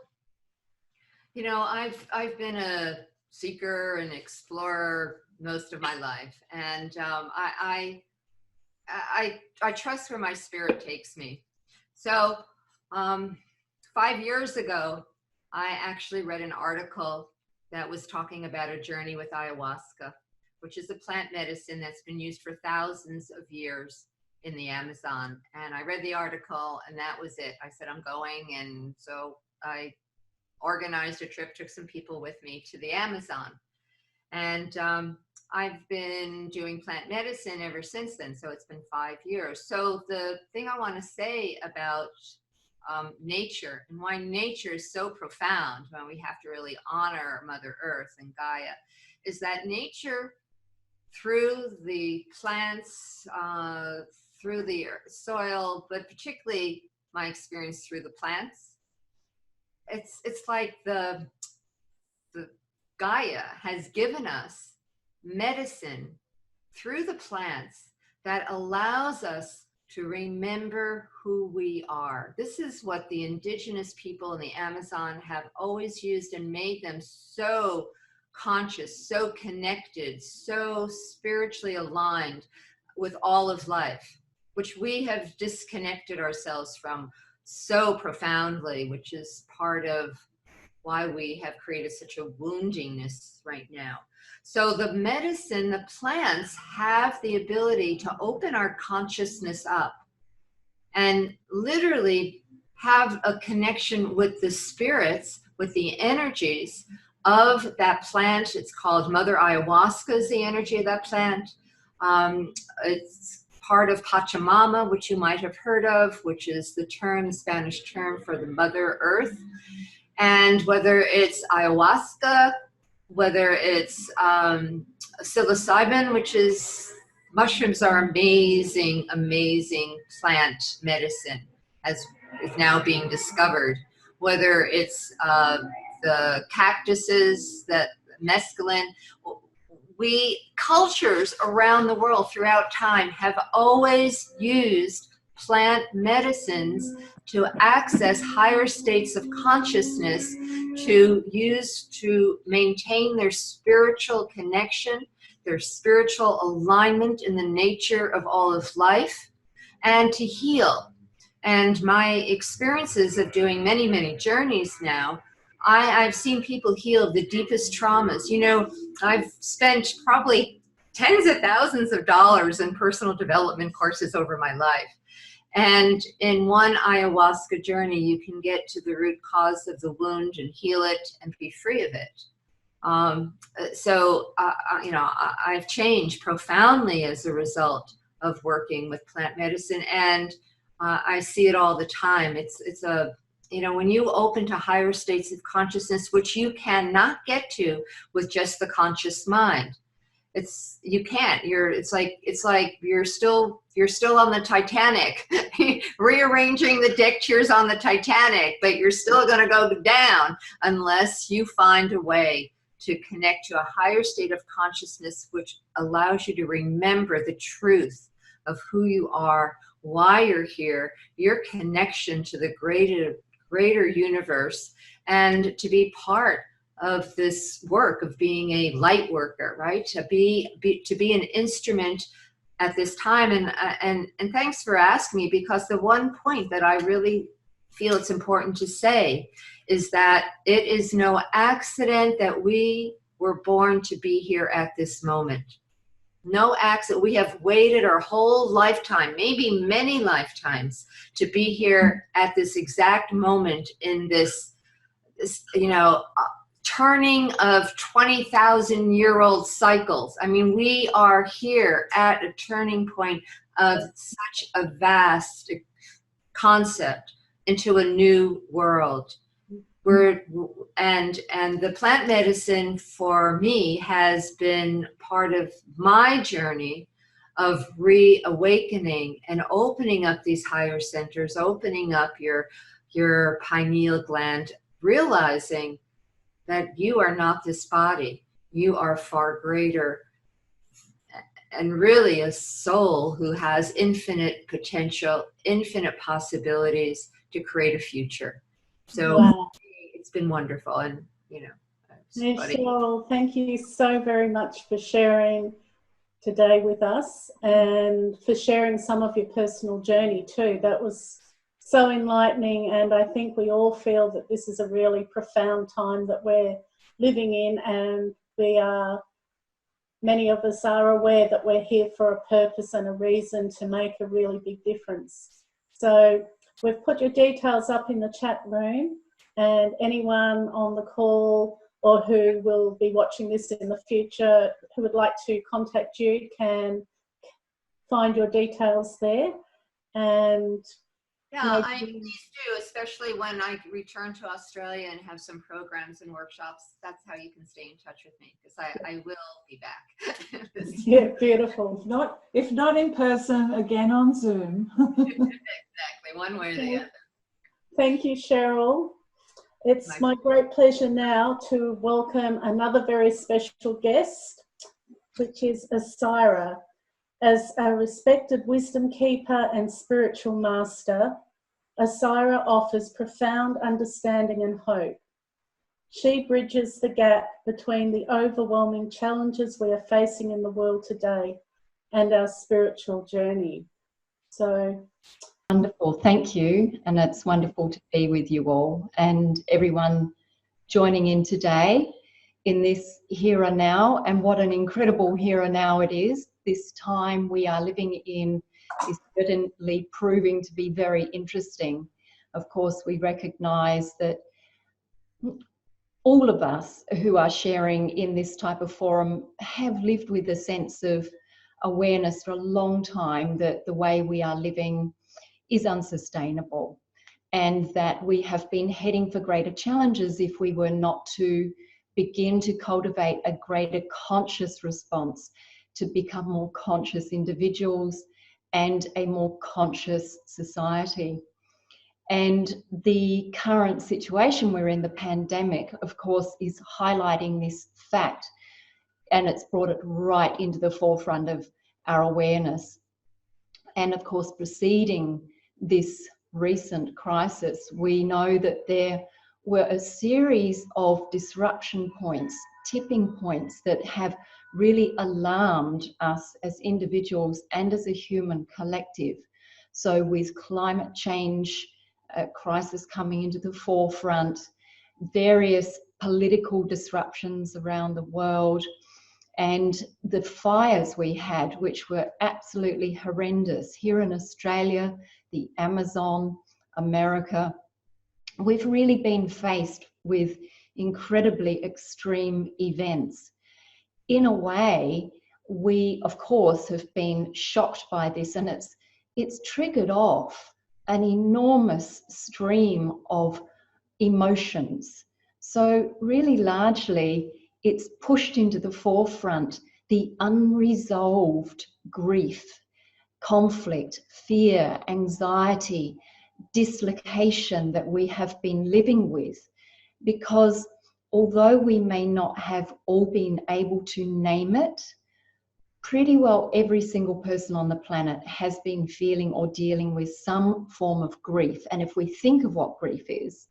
you know, I've been a seeker and explorer most of my life, and I trust where my spirit takes me. So 5 years ago, I actually read an article that was talking about a journey with ayahuasca, which is a plant medicine that's been used for thousands of years in the Amazon. And I read the article, and that was it. I said, I'm going. And so I organized a trip, took some people with me to the Amazon. And I've been doing plant medicine ever since then. So it's been 5 years. So the thing I want to say about nature, and why nature is so profound, when we have to really honor Mother Earth and Gaia, is that nature, through the plants, through the soil, but particularly my experience through the plants, it's like the Gaia has given us medicine through the plants that allows us to remember who we are. This is what the indigenous people in the Amazon have always used and made them so conscious, so connected, so spiritually aligned with all of life, which we have disconnected ourselves from so profoundly, which is part of why we have created such a woundingness right now. So the medicine, the plants have the ability to open our consciousness up and literally have a connection with the spirits, with the energies of that plant. It's called Mother Ayahuasca is the energy of that plant. It's part of Pachamama, which you might have heard of, which is the Spanish term for the Mother Earth. And whether it's ayahuasca, whether it's psilocybin, which is, mushrooms are amazing, amazing plant medicine, as is now being discovered. Whether it's the cactuses, the mescaline, cultures around the world throughout time have always used plant medicines to access higher states of consciousness to use to maintain their spiritual connection, their spiritual alignment in the nature of all of life, and to heal. And my experiences of doing many, many journeys now, I've seen people heal the deepest traumas. You know, I've spent probably tens of thousands of dollars in personal development courses over my life. And in one ayahuasca journey, you can get to the root cause of the wound and heal it and be free of it. You know, I've changed profoundly as a result of working with plant medicine, and I see it all the time. It's a, you know, when you open to higher states of consciousness, which you cannot get to with just the conscious mind. You can't. It's like you're still on the Titanic, rearranging the deck chairs on the Titanic, but you're still going to go down unless you find a way to connect to a higher state of consciousness, which allows you to remember the truth of who you are, why you're here, your connection to the greater universe, and to be part of this work of being a light worker, right? To be an instrument at this time. And thanks for asking me, because the one point that I really feel it's important to say is that it is no accident that we were born to be here at this moment. No accident. We have waited our whole lifetime, maybe many lifetimes, to be here at this exact moment in this you know, turning of 20,000-year-old cycles. I mean, we are here at a turning point of such a vast concept into a new world. And the plant medicine for me has been part of my journey of reawakening and opening up these higher centers, opening up your pineal gland, realizing that you are not this body. You are far greater, and really a soul who has infinite potential, infinite possibilities to create a future. So wow. It's been wonderful. And, you know, Cheryl, thank you so very much for sharing today with us and for sharing some of your personal journey too. That was so enlightening, and I think we all feel that this is a really profound time that we're living in, and many of us are aware that we're here for a purpose and a reason to make a really big difference. So we've put your details up in the chat room, and anyone on the call or who will be watching this in the future who would like to contact you can find your details there. And yeah, please do, especially when I return to Australia and have some programs and workshops. That's how you can stay in touch with me, because I will be back. Yeah, beautiful. If not in person, again on Zoom. Exactly, one way or the other. Thank you, Cheryl. It's my great pleasure now to welcome another very special guest, which is Isira. As a respected wisdom keeper and spiritual master, Isira offers profound understanding and hope. She bridges the gap between the overwhelming challenges we are facing in the world today and our spiritual journey. So wonderful, thank you. And it's wonderful to be with you all and everyone joining in today in this here and now. And what an incredible here and now it is. This time we are living in is certainly proving to be very interesting. Of course, we recognise that all of us who are sharing in this type of forum have lived with a sense of awareness for a long time that the way we are living is unsustainable, and that we have been heading for greater challenges if we were not to begin to cultivate a greater conscious response, to become more conscious individuals and a more conscious society. And the current situation we're in, the pandemic, of course, is highlighting this fact, and it's brought it right into the forefront of our awareness. And of course, preceding this recent crisis, we know that there were a series of disruption points, tipping points that have really alarmed us as individuals and as a human collective. So with climate change crisis coming into the forefront, various political disruptions around the world, and the fires we had, which were absolutely horrendous here in Australia, the Amazon, America. We've really been faced with incredibly extreme events. In a way, we, of course, have been shocked by this, and it's triggered off an enormous stream of emotions. So really largely, it's pushed into the forefront the unresolved grief, conflict, fear, anxiety, dislocation that we have been living with. Because although we may not have all been able to name it, pretty well every single person on the planet has been feeling or dealing with some form of grief. And if we think of what grief is,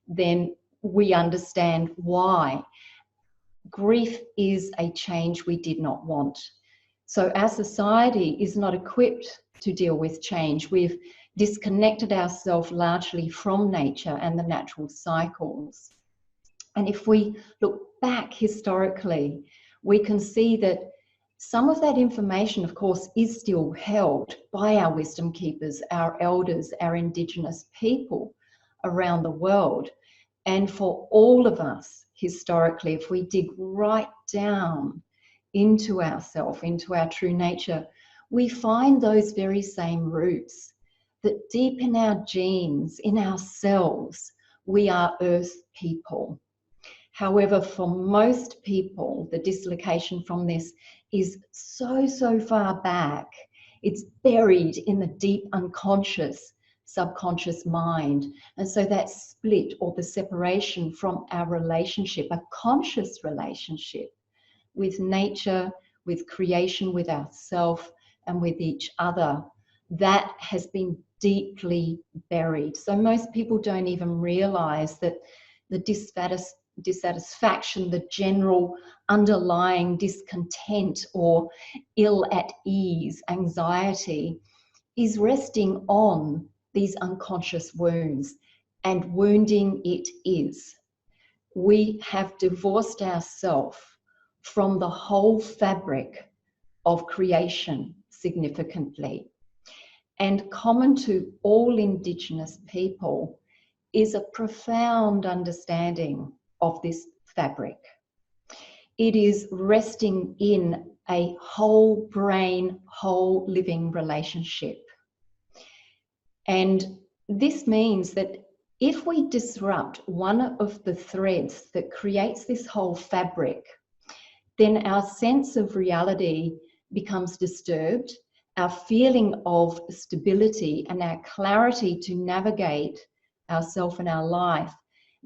then we understand why. Grief is a change we did not want. So our society is not equipped to deal with change. We've disconnected ourselves largely from nature and the natural cycles. And if we look back historically, we can see that some of that information, of course, is still held by our wisdom keepers, our elders, our Indigenous people around the world. And for all of us, historically, if we dig right down into ourselves, into our true nature, we find those very same roots, that deep in our genes, in our cells, we are earth people. However, for most people, the dislocation from this is so far back. It's buried in the deep unconscious, subconscious mind. And so that split or the separation from our relationship, a conscious relationship with nature, with creation, with ourself, and with each other, that has been deeply buried. So most people don't even realize that the dissatisfaction, the general underlying discontent or ill at ease, anxiety, is resting on these unconscious wounds, and wounding it is. We have divorced ourselves from the whole fabric of creation significantly. And common to all Indigenous people is a profound understanding of this fabric. It is resting in a whole brain, whole living relationship. And this means that if we disrupt one of the threads that creates this whole fabric, then our sense of reality becomes disturbed, our feeling of stability and our clarity to navigate ourself and our life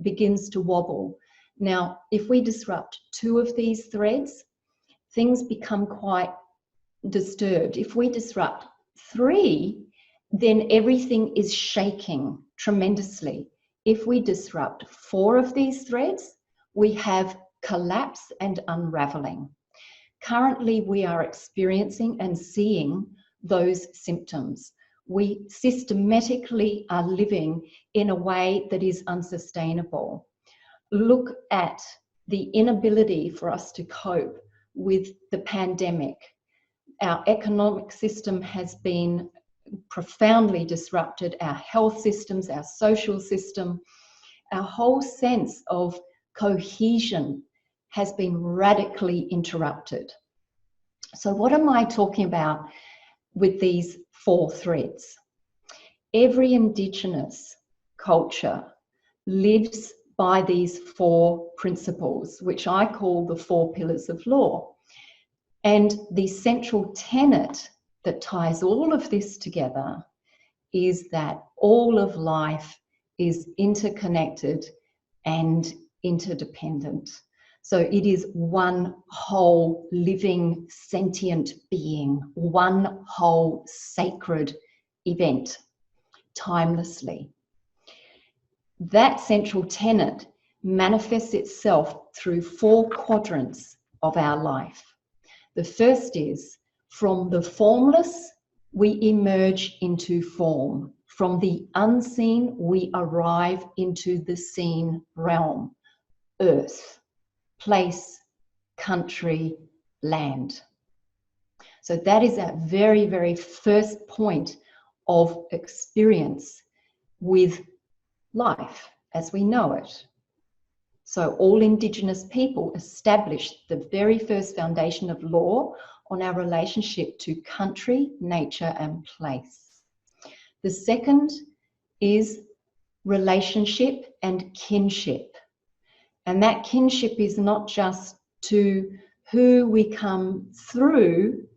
begins to wobble. Now, if we disrupt two of these threads, things become quite disturbed. If we disrupt three, then everything is shaking tremendously. If we disrupt four of these threads, we have collapse and unraveling. Currently, we are experiencing and seeing those symptoms. We systematically are living in a way that is unsustainable. Look at the inability for us to cope with the pandemic. Our economic system has been profoundly disrupted, our health systems, our social system, our whole sense of cohesion has been radically interrupted. So what am I talking about with these four threads? Every Indigenous culture lives by these four principles, which I call the four pillars of law. And the central tenet that ties all of this together is that all of life is interconnected and interdependent. So it is one whole living sentient being, one whole sacred event. timelessly. That central tenet manifests itself through 4 quadrants of our life. The first is, from the formless, we emerge into form. From the unseen, we arrive into the seen realm. Earth, place, country, land. So that is our very, very first point of experience with life as we know it. So all Indigenous people established the very first foundation of law on our relationship to country, nature, and place. The second is relationship and kinship. And that kinship is not just to who we come through,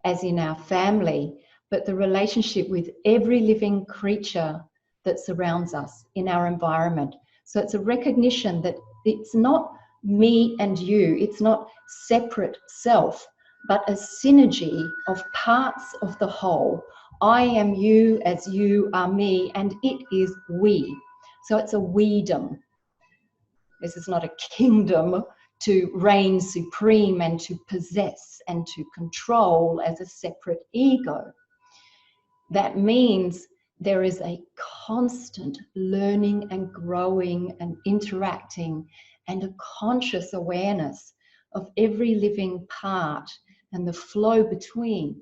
as in our family, but the relationship with every living creature that surrounds us in our environment. So it's a recognition that it's not me and you, it's not separate self, but a synergy of parts of the whole. I am you as you are me, and it is we. So it's a we-dom. This is not a kingdom to reign supreme and to possess and to control as a separate ego. That means there is a constant learning and growing and interacting and a conscious awareness of every living part and the flow between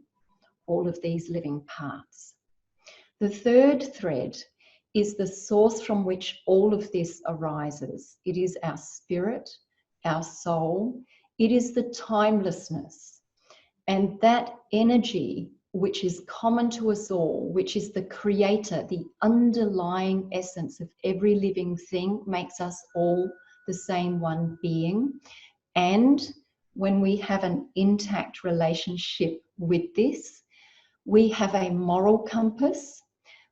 all of these living parts. The third thread is the source from which all of this arises. It is our spirit, our soul. It is the timelessness. And that energy, which is common to us all, which is the creator, the underlying essence of every living thing, makes us all the same one being. And when we have an intact relationship with this, we have a moral compass,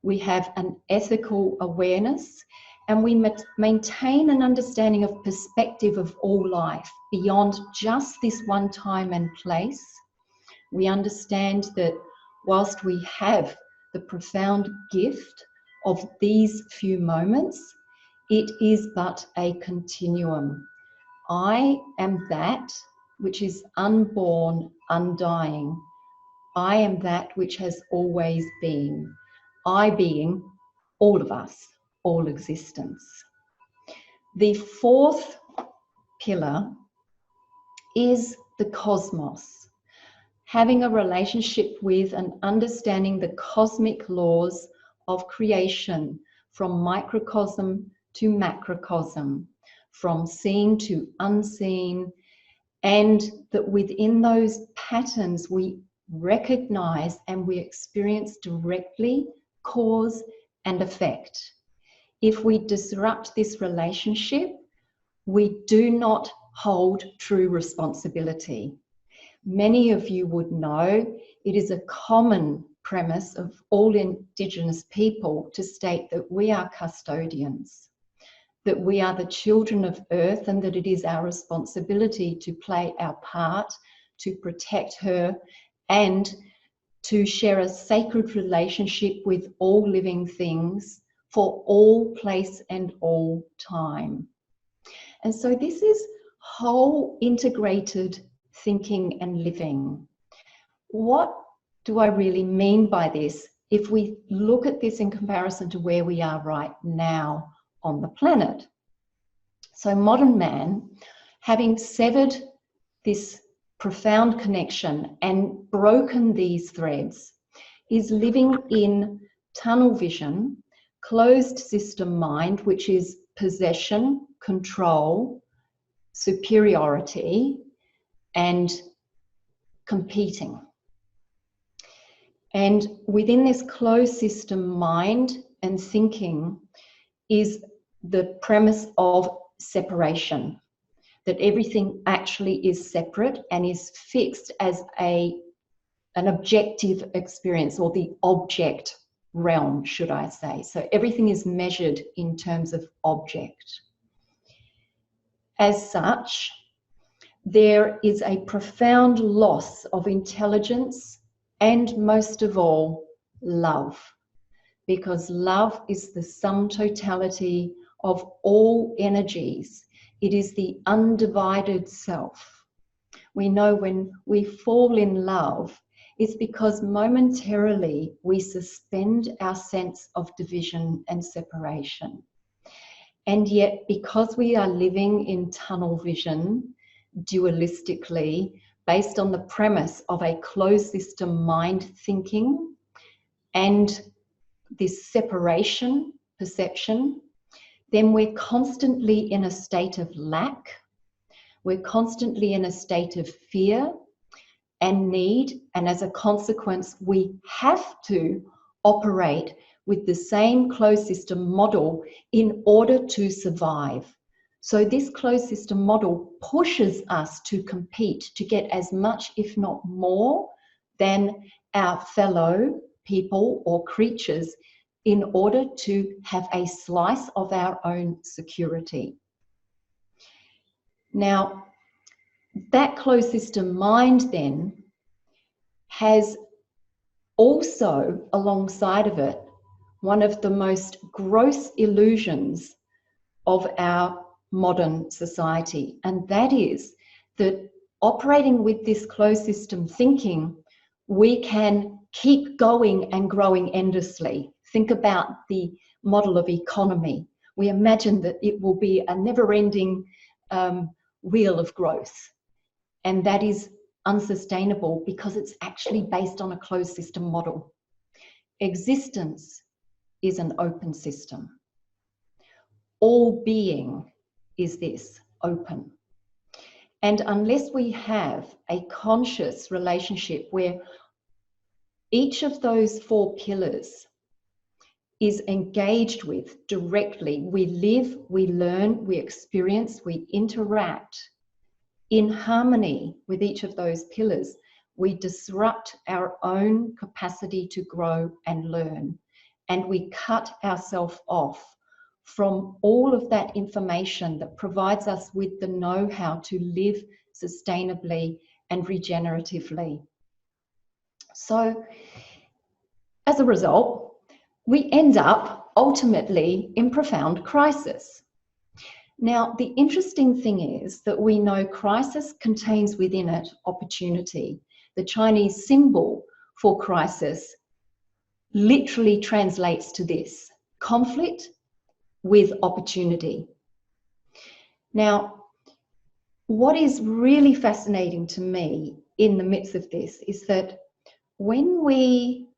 we have an ethical awareness, and we maintain an understanding of perspective of all life beyond just this one time and place. We understand that whilst we have the profound gift of these few moments, it is but a continuum. I am that which is unborn, undying. I am that which has always been. I being all of us, all existence. The fourth pillar is the cosmos. Having a relationship with and understanding the cosmic laws of creation, from microcosm to macrocosm, from seen to unseen, and that within those patterns we recognize and we experience directly cause and effect. If we disrupt this relationship, we do not hold true responsibility. Many of you would know it is a common premise of all Indigenous people to state that we are custodians, that we are the children of Earth, and that it is our responsibility to play our part, to protect her, and to share a sacred relationship with all living things for all place and all time. And so this is whole integrated thinking and living. What do I really mean by this? If we look at this in comparison to where we are right now on the planet. So modern man, having severed this profound connection and broken these threads, is living in tunnel vision, closed system mind, which is possession, control, superiority, and competing. And within this closed system mind and thinking is the premise of separation, that everything actually is separate and is fixed as an objective experience, or the object realm, should I say. So everything is measured in terms of object. As such, there is a profound loss of intelligence and, most of all, love. because love is the sum totality of all energies. It is the undivided self. We know when we fall in love, it's because momentarily we suspend our sense of division and separation. And yet, because we are living in tunnel vision, dualistically, based on the premise of a closed system mind thinking and this separation perception, then we're constantly in a state of lack. We're constantly in a state of fear and need, and as a consequence, we have to operate with the same closed system model in order to survive. So this closed system model pushes us to compete, to get as much, if not more, than our fellow people or creatures in order to have a slice of our own security. Now, that closed system mind then has also, alongside of it, one of the most gross illusions of our modern society, and that is that operating with this closed system thinking, we can keep going and growing endlessly. Think about the model of economy. We imagine that it will be a never-ending wheel of growth, and that is unsustainable because it's actually based on a closed system model. Existence is an open system. All being is this, open. And unless we have a conscious relationship where each of those 4 pillars is engaged with directly, we live, we learn, we experience, we interact in harmony with each of those pillars, we disrupt our own capacity to grow and learn, and we cut ourselves off from all of that information that provides us with the know-how to live sustainably and regeneratively. So, as a result, we end up ultimately in profound crisis. Now, the interesting thing is that we know crisis contains within it opportunity. The Chinese symbol for crisis literally translates to this: conflict with opportunity. Now, what is really fascinating to me in the midst of this is that when we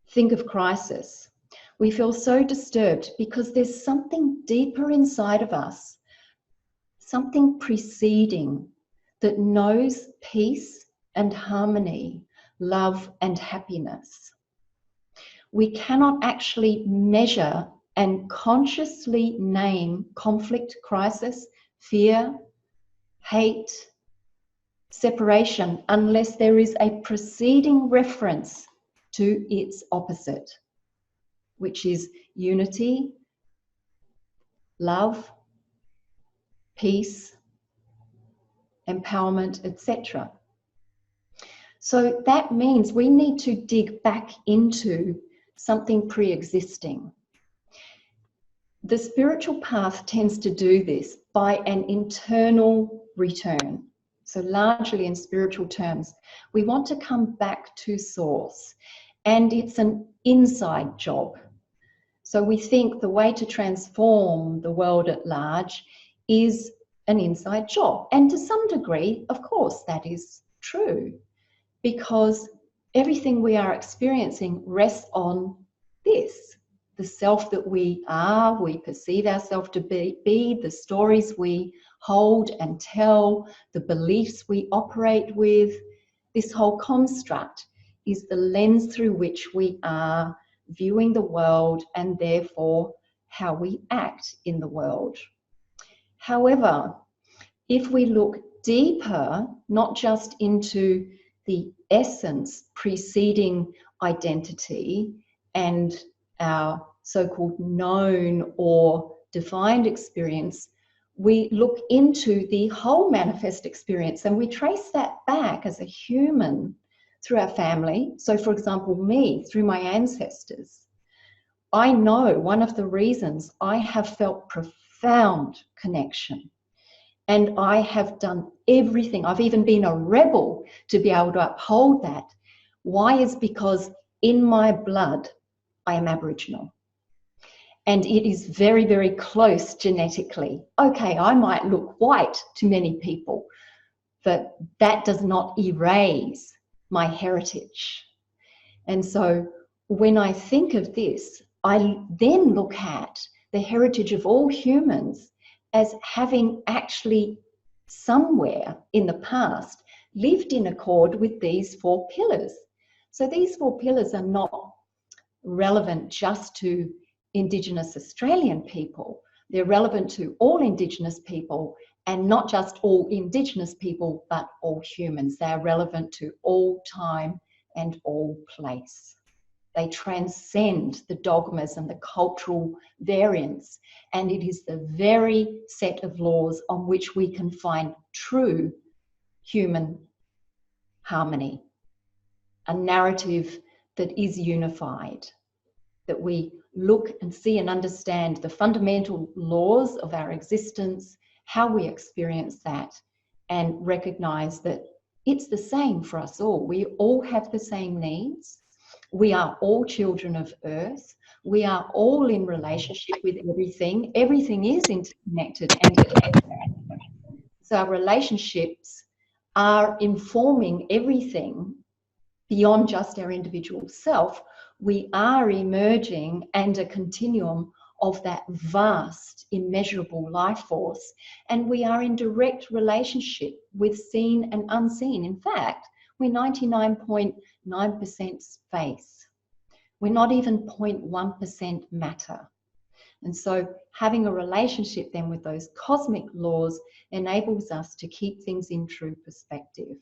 think of crisis, we feel so disturbed because there's something deeper inside of us, something preceding, that knows peace and harmony, love and happiness. We cannot actually measure and consciously name conflict, crisis, fear, hate, separation, unless there is a preceding reference to its opposite, which is unity, love, peace, empowerment, etc. So that means we need to dig back into something pre-existing. The spiritual path tends to do this by an internal return. So largely in spiritual terms, we want to come back to source, and it's an inside job. So we think the way to transform the world at large is an inside job. And to some degree, of course, that is true, because everything we are experiencing rests on this, the self that we are, we perceive ourselves to be, the stories we hold and tell, the beliefs we operate with. This whole construct is the lens through which we are viewing the world and therefore how we act in the world. However, if we look deeper, not just into the essence preceding identity and our so-called known or defined experience, we look into the whole manifest experience and we trace that back as a human through our family. So for example, me, through my ancestors, I know one of the reasons I have felt profound connection, and I have done everything, I've even been a rebel to be able to uphold that. Why? Is because in my blood, I am Aboriginal. And it is very, very close genetically. Okay, I might look white to many people, but that does not erase my heritage. And so when I think of this, I then look at the heritage of all humans as having actually somewhere in the past lived in accord with these 4 pillars. So these 4 pillars are not relevant just to Indigenous Australian people. They're relevant to all Indigenous people, and not just all Indigenous people, but all humans. They are relevant to all time and all place. They transcend the dogmas and the cultural variants, and it is the very set of laws on which we can find true human harmony, a narrative that is unified, that we look and see and understand the fundamental laws of our existence, how we experience that, and recognize that it's the same for us all. We all have the same needs. We are all children of Earth. We are all in relationship with everything. Everything is interconnected. And so our relationships are informing everything beyond just our individual self. We are emerging and a continuum of that vast, immeasurable life force, and we are in direct relationship with seen and unseen. In fact, we're 99.9% space. We're not even 0.1% matter. And so having a relationship then with those cosmic laws enables us to keep things in true perspective.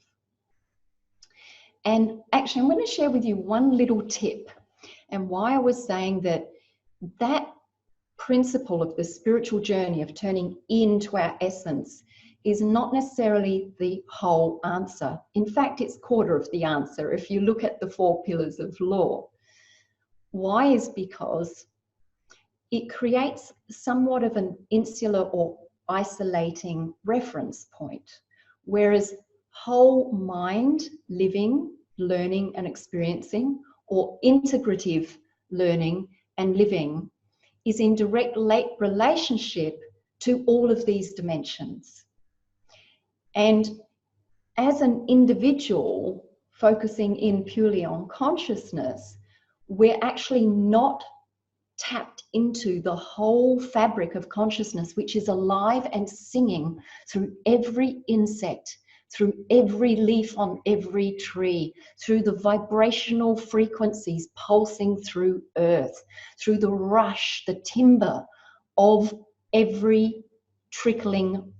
And actually, I'm going to share with you one little tip, and why I was saying that that principle of the spiritual journey of turning into our essence is not necessarily the whole answer. In fact, it's quarter of the answer if you look at the 4 pillars of law. Why? Is because it creates somewhat of an insular or isolating reference point, whereas whole mind living, learning and experiencing, or integrative learning and living, is in direct relationship to all of these dimensions. And as an individual focusing in purely on consciousness, we're actually not tapped into the whole fabric of consciousness, which is alive and singing through every insect, through every leaf on every tree, through the vibrational frequencies pulsing through earth, through the rush, the timbre of every trickling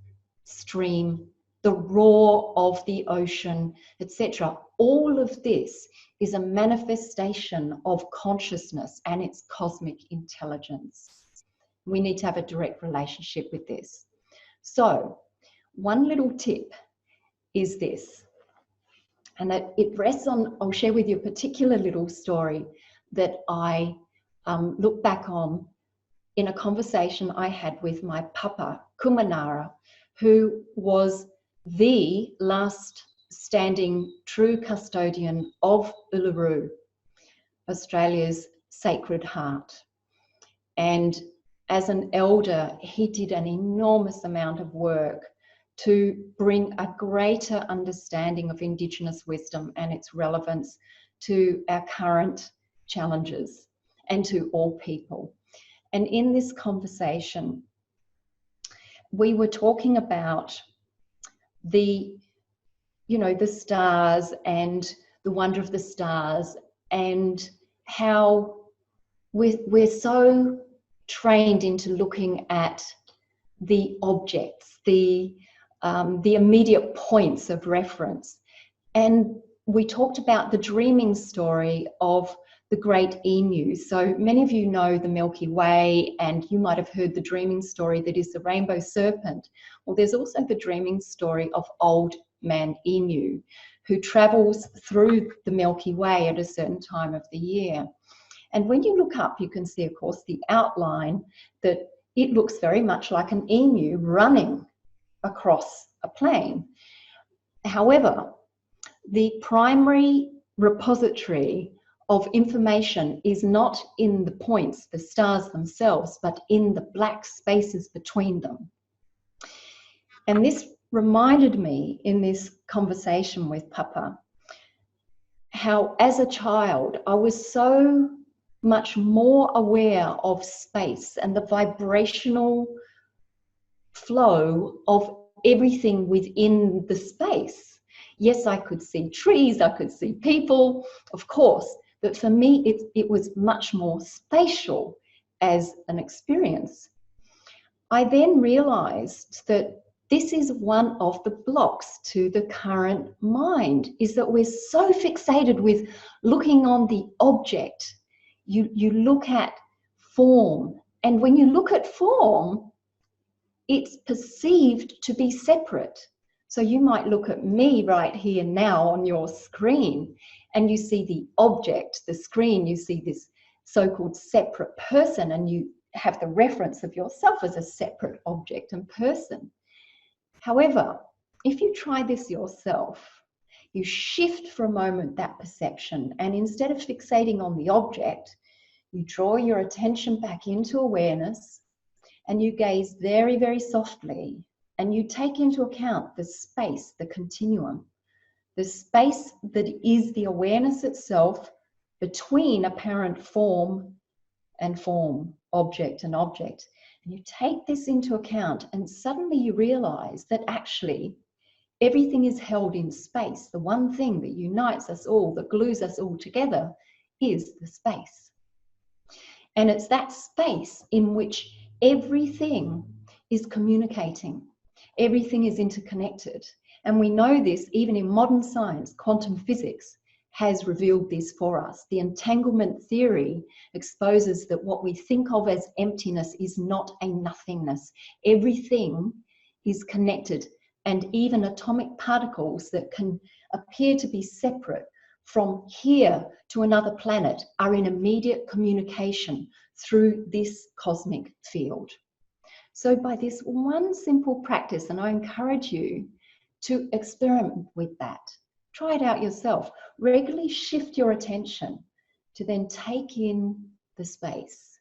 stream, the roar of the ocean, etc. All of this is a manifestation of consciousness and its cosmic intelligence. We need to have a direct relationship with this. So, one little tip is this, and that it rests on, I'll share with you a particular little story that I look back on in a conversation I had with my papa, Kumanara, who was the last standing true custodian of Uluru, Australia's Sacred Heart. And as an elder, he did an enormous amount of work to bring a greater understanding of Indigenous wisdom and its relevance to our current challenges and to all people. And in this conversation, we were talking about the stars and the wonder of the stars, and how we're so trained into looking at the objects, the immediate points of reference. And we talked about the dreaming story of the great emu. So many of you know the Milky Way, and you might have heard the dreaming story that is the rainbow serpent. Well, there's also the dreaming story of old man emu, who travels through the Milky Way at a certain time of the year. And when you look up, you can see, of course, the outline that it looks very much like an emu running across a plain. However, the primary repository of information is not in the points, the stars themselves, but in the black spaces between them. And this reminded me in this conversation with Papa how, as a child, I was so much more aware of space and the vibrational flow of everything within the space. Yes, I could see trees, I could see people, of course, but for me it was much more spatial as an experience. I then realized that this is one of the blocks to the current mind, is that we're so fixated with looking on the object. You look at form, and when you look at form, it's perceived to be separate. So you might look at me right here now on your screen, and you see the object, the screen, you see this so-called separate person, and you have the reference of yourself as a separate object and person. However, if you try this yourself, you shift for a moment that perception, and instead of fixating on the object, you draw your attention back into awareness, and you gaze very, very softly, and you take into account the space, the continuum, the space that is the awareness itself between apparent form and form, object and object. And you take this into account, and suddenly you realize that actually everything is held in space. The one thing that unites us all, that glues us all together, is the space. And it's that space in which everything is communicating. Everything is interconnected. And we know this even in modern science. Quantum physics has revealed this for us. The entanglement theory exposes that what we think of as emptiness is not a nothingness. Everything is connected, and even atomic particles that can appear to be separate from here to another planet are in immediate communication through this cosmic field. So by this one simple practice, and I encourage you to experiment with that, try it out yourself, regularly shift your attention to then take in the space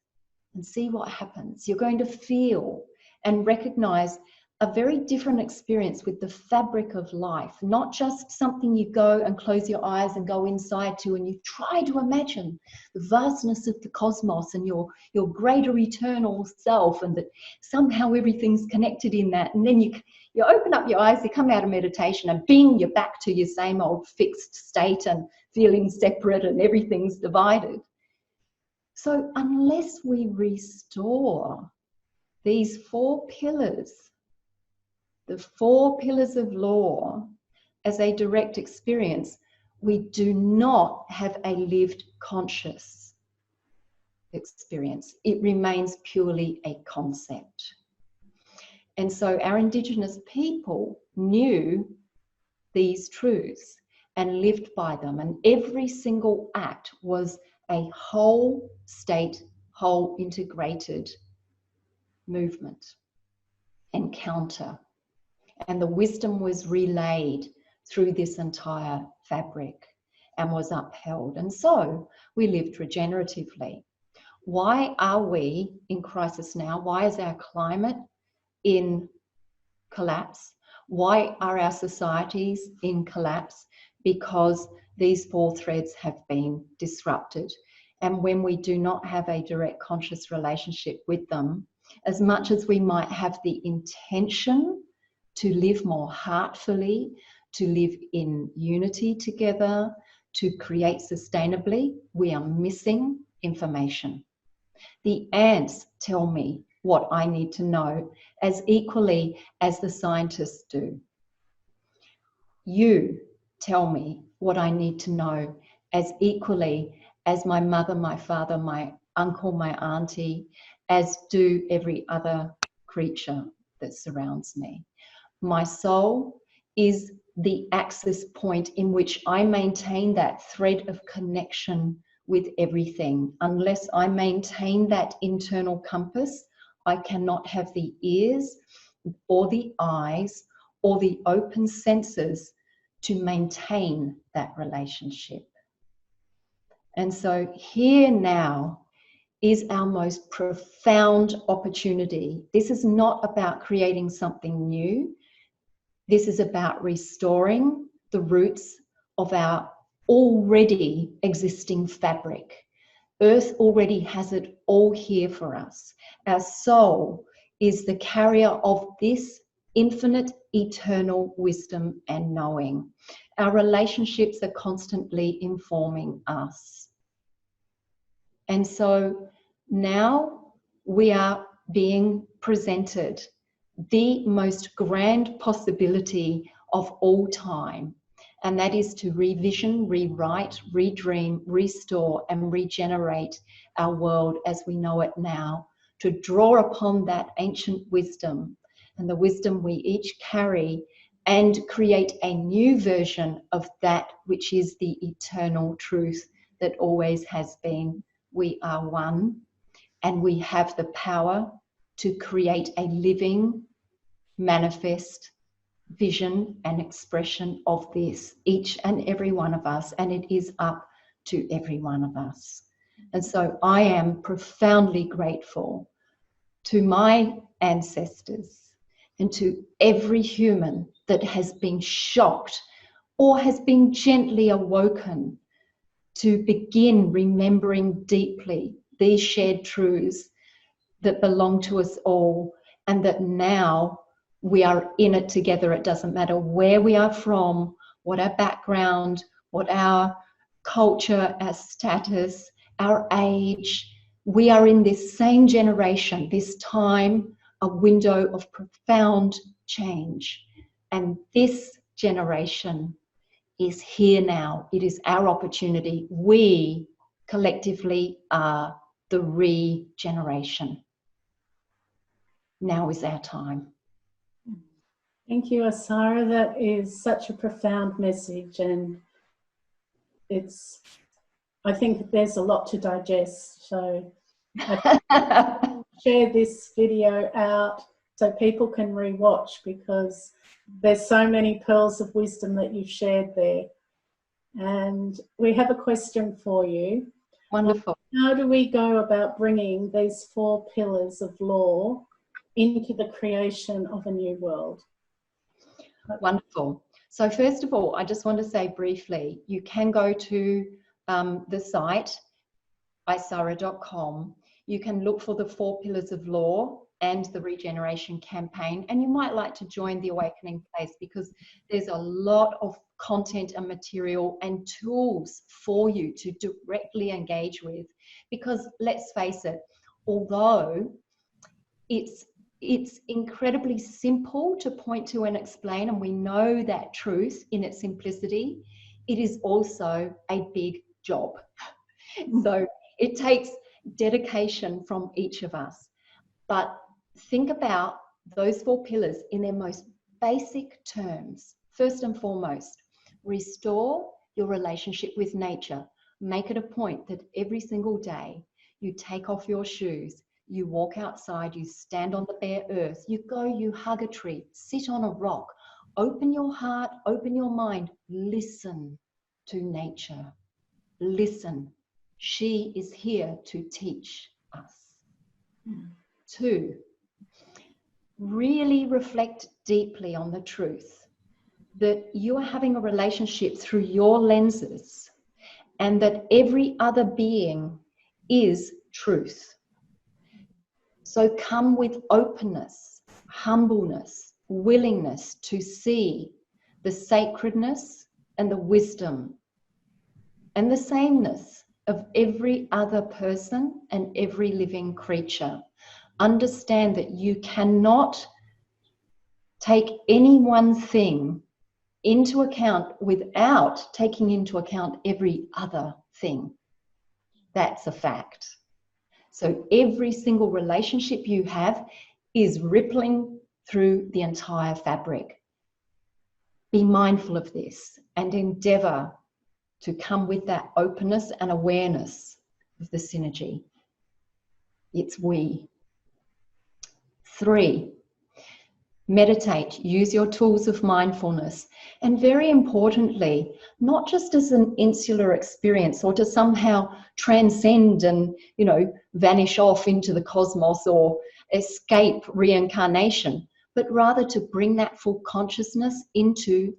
and see what happens. You're going to feel and recognize a very different experience with the fabric of life, not just something you go and close your eyes and go inside to, and you try to imagine the vastness of the cosmos and your greater eternal self, and that somehow everything's connected in that. And then you open up your eyes, you come out of meditation, and bing, you're back to your same old fixed state and feeling separate and everything's divided. So unless we restore these four pillars, the four pillars of law, as a direct experience, we do not have a lived conscious experience. It remains purely a concept. And so our Indigenous people knew these truths and lived by them. And every single act was a whole state, whole integrated movement, encounter. And the wisdom was relayed through this entire fabric and was upheld. And so we lived regeneratively. Why are we in crisis now? Why is our climate in collapse? Why are our societies in collapse? Because these four threads have been disrupted. And when we do not have a direct conscious relationship with them, as much as we might have the intention to live more heartfully, to live in unity together, to create sustainably, we are missing information. The ants tell me what I need to know as equally as the scientists do. You tell me what I need to know as equally as my mother, my father, my uncle, my auntie, as do every other creature that surrounds me. My soul is the access point in which I maintain that thread of connection with everything. Unless I maintain that internal compass, I cannot have the ears or the eyes or the open senses to maintain that relationship. And so here now is our most profound opportunity. This is not about creating something new. This is about restoring the roots of our already existing fabric. Earth already has it all here for us. Our soul is the carrier of this infinite, eternal wisdom and knowing. Our relationships are constantly informing us. And so now we are being presented the most grand possibility of all time, and that is to revision, rewrite, redream, restore, and regenerate our world as we know it now, to draw upon that ancient wisdom and the wisdom we each carry and create a new version of that which is the eternal truth that always has been. We are one, and we have the power to create a living, manifest vision and expression of this, each and every one of us, and it is up to every one of us. And so I am profoundly grateful to my ancestors and to every human that has been shocked or has been gently awoken to begin remembering deeply these shared truths that belong to us all, and that now we are in it together. It doesn't matter where we are from, what our background, what our culture, our status, our age. We are in this same generation, this time, a window of profound change. And this generation is here now. It is our opportunity. We collectively are the regeneration. Now is our time. Thank you, Isira. That is such a profound message, and I think there's a lot to digest. So I share this video out so people can rewatch, because there's so many pearls of wisdom that you've shared there. And we have a question for you. Wonderful. How do we go about bringing these 4 pillars of law into the creation of a new world? Wonderful. So first of all, I just want to say briefly, you can go to the site, isira.com. You can look for the 4 pillars of law and the regeneration campaign, and you might like to join the Awakening Place, because there's a lot of content and material and tools for you to directly engage with. Because let's face it, although it's incredibly simple to point to and explain, and we know that truth in its simplicity, it is also a big job. So it takes dedication from each of us. But think about those 4 pillars in their most basic terms. First and foremost, restore your relationship with nature. Make it a point that every single day you take off your shoes, you walk outside, you stand on the bare earth, you go, you hug a tree, sit on a rock, open your heart, open your mind, listen to nature. Listen. She is here to teach us. 2, really reflect deeply on the truth that you are having a relationship through your lenses, and that every other being is truth. So come with openness, humbleness, willingness to see the sacredness and the wisdom and the sameness of every other person and every living creature. Understand that you cannot take any one thing into account without taking into account every other thing. That's a fact. So every single relationship you have is rippling through the entire fabric. Be mindful of this and endeavour to come with that openness and awareness of the synergy. It's we. 3, meditate, use your tools of mindfulness. And very importantly, not just as an insular experience or to somehow transcend and, vanish off into the cosmos or escape reincarnation, but rather to bring that full consciousness into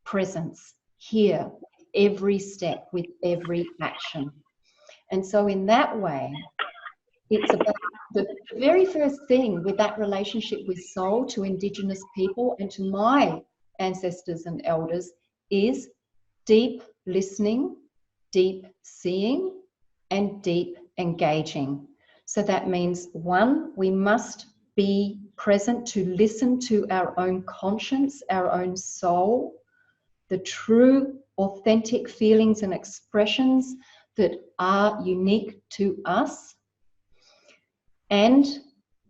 presence here, every step, with every action. And so in that way, it's about the very first thing with that relationship with soul, to Indigenous people and to my ancestors and elders, is deep listening, deep seeing, and deep engaging. So that means, 1, we must be present to listen to our own conscience, our own soul, the true, authentic feelings and expressions that are unique to us, and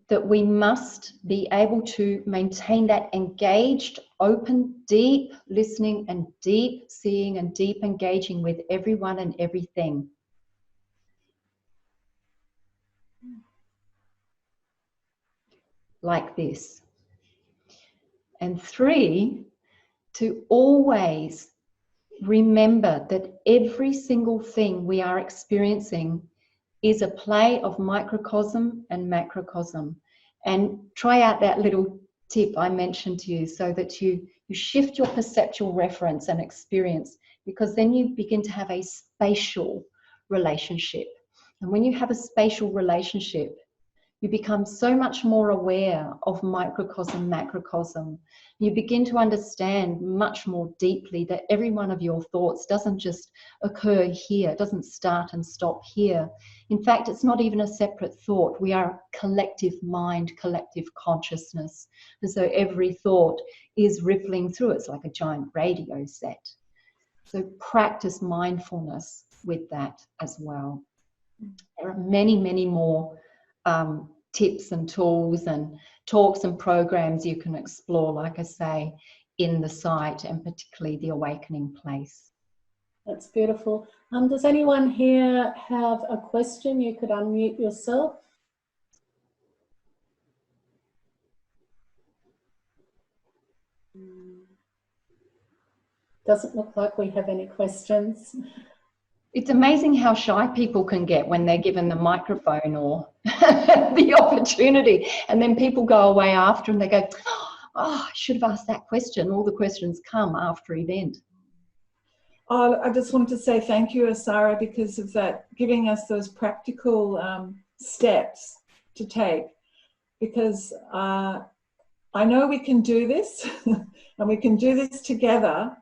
that we must be able to maintain that engaged, open, deep listening and deep seeing and deep engaging with everyone and everything. Like this. And 3, to always remember that every single thing we are experiencing is a play of microcosm and macrocosm. And try out that little tip I mentioned to you, so that you shift your perceptual reference and experience, because then you begin to have a spatial relationship. And when you have a spatial relationship, you become so much more aware of microcosm, macrocosm. You begin to understand much more deeply that every one of your thoughts doesn't just occur here, doesn't start and stop here. In fact, it's not even a separate thought. We are collective mind, collective consciousness. And so every thought is rippling through. It's like a giant radio set. So practice mindfulness with that as well. There are many, many more tips and tools and talks and programs you can explore, like I say, in the site, and particularly the Awakening Place. That's beautiful. Does anyone here have a question? You could unmute yourself. Doesn't look like we have any questions. It's amazing how shy people can get when they're given the microphone or the opportunity, and then people go away after and they go, oh, I should have asked that question. All the questions come after event. Oh, I just wanted to say thank you, Isira, because of that, giving us those practical steps to take, because I know we can do this and we can do this together.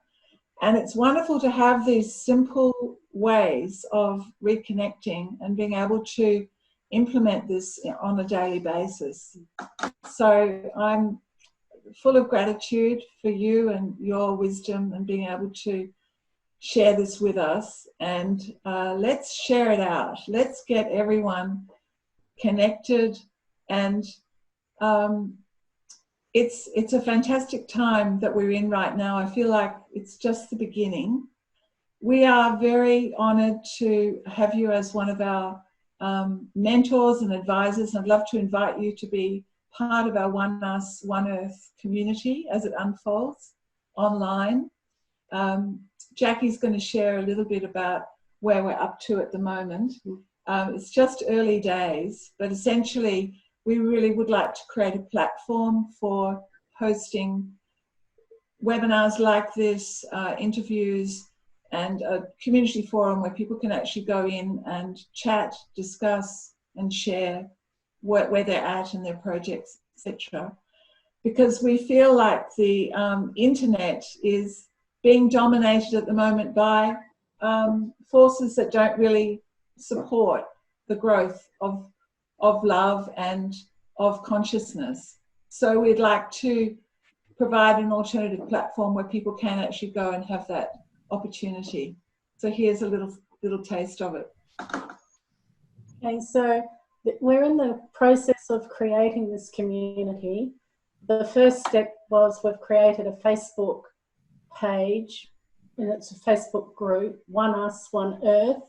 And it's wonderful to have these simple ways of reconnecting and being able to implement this on a daily basis. So I'm full of gratitude for you and your wisdom and being able to share this with us. And let's share it out. Let's get everyone connected. And it's a fantastic time that we're in right now. I feel like it's just the beginning. We are very honoured to have you as one of our mentors and advisors. I'd love to invite you to be part of our OneUs, OneEarth community as it unfolds online. Jackie's going to share a little bit about where we're up to at the moment. It's just early days, but essentially we really would like to create a platform for hosting webinars like this, interviews, and a community forum where people can actually go in and chat, discuss, and share where they're at and their projects, etc. Because we feel like the internet is being dominated at the moment by forces that don't really support the growth of love and of consciousness. So we'd like to provide an alternative platform where people can actually go and have that opportunity. So here's a little taste of it. Okay, so we're in the process of creating this community. The first step was we've created a Facebook page and it's a Facebook group, OneUsOneEarth,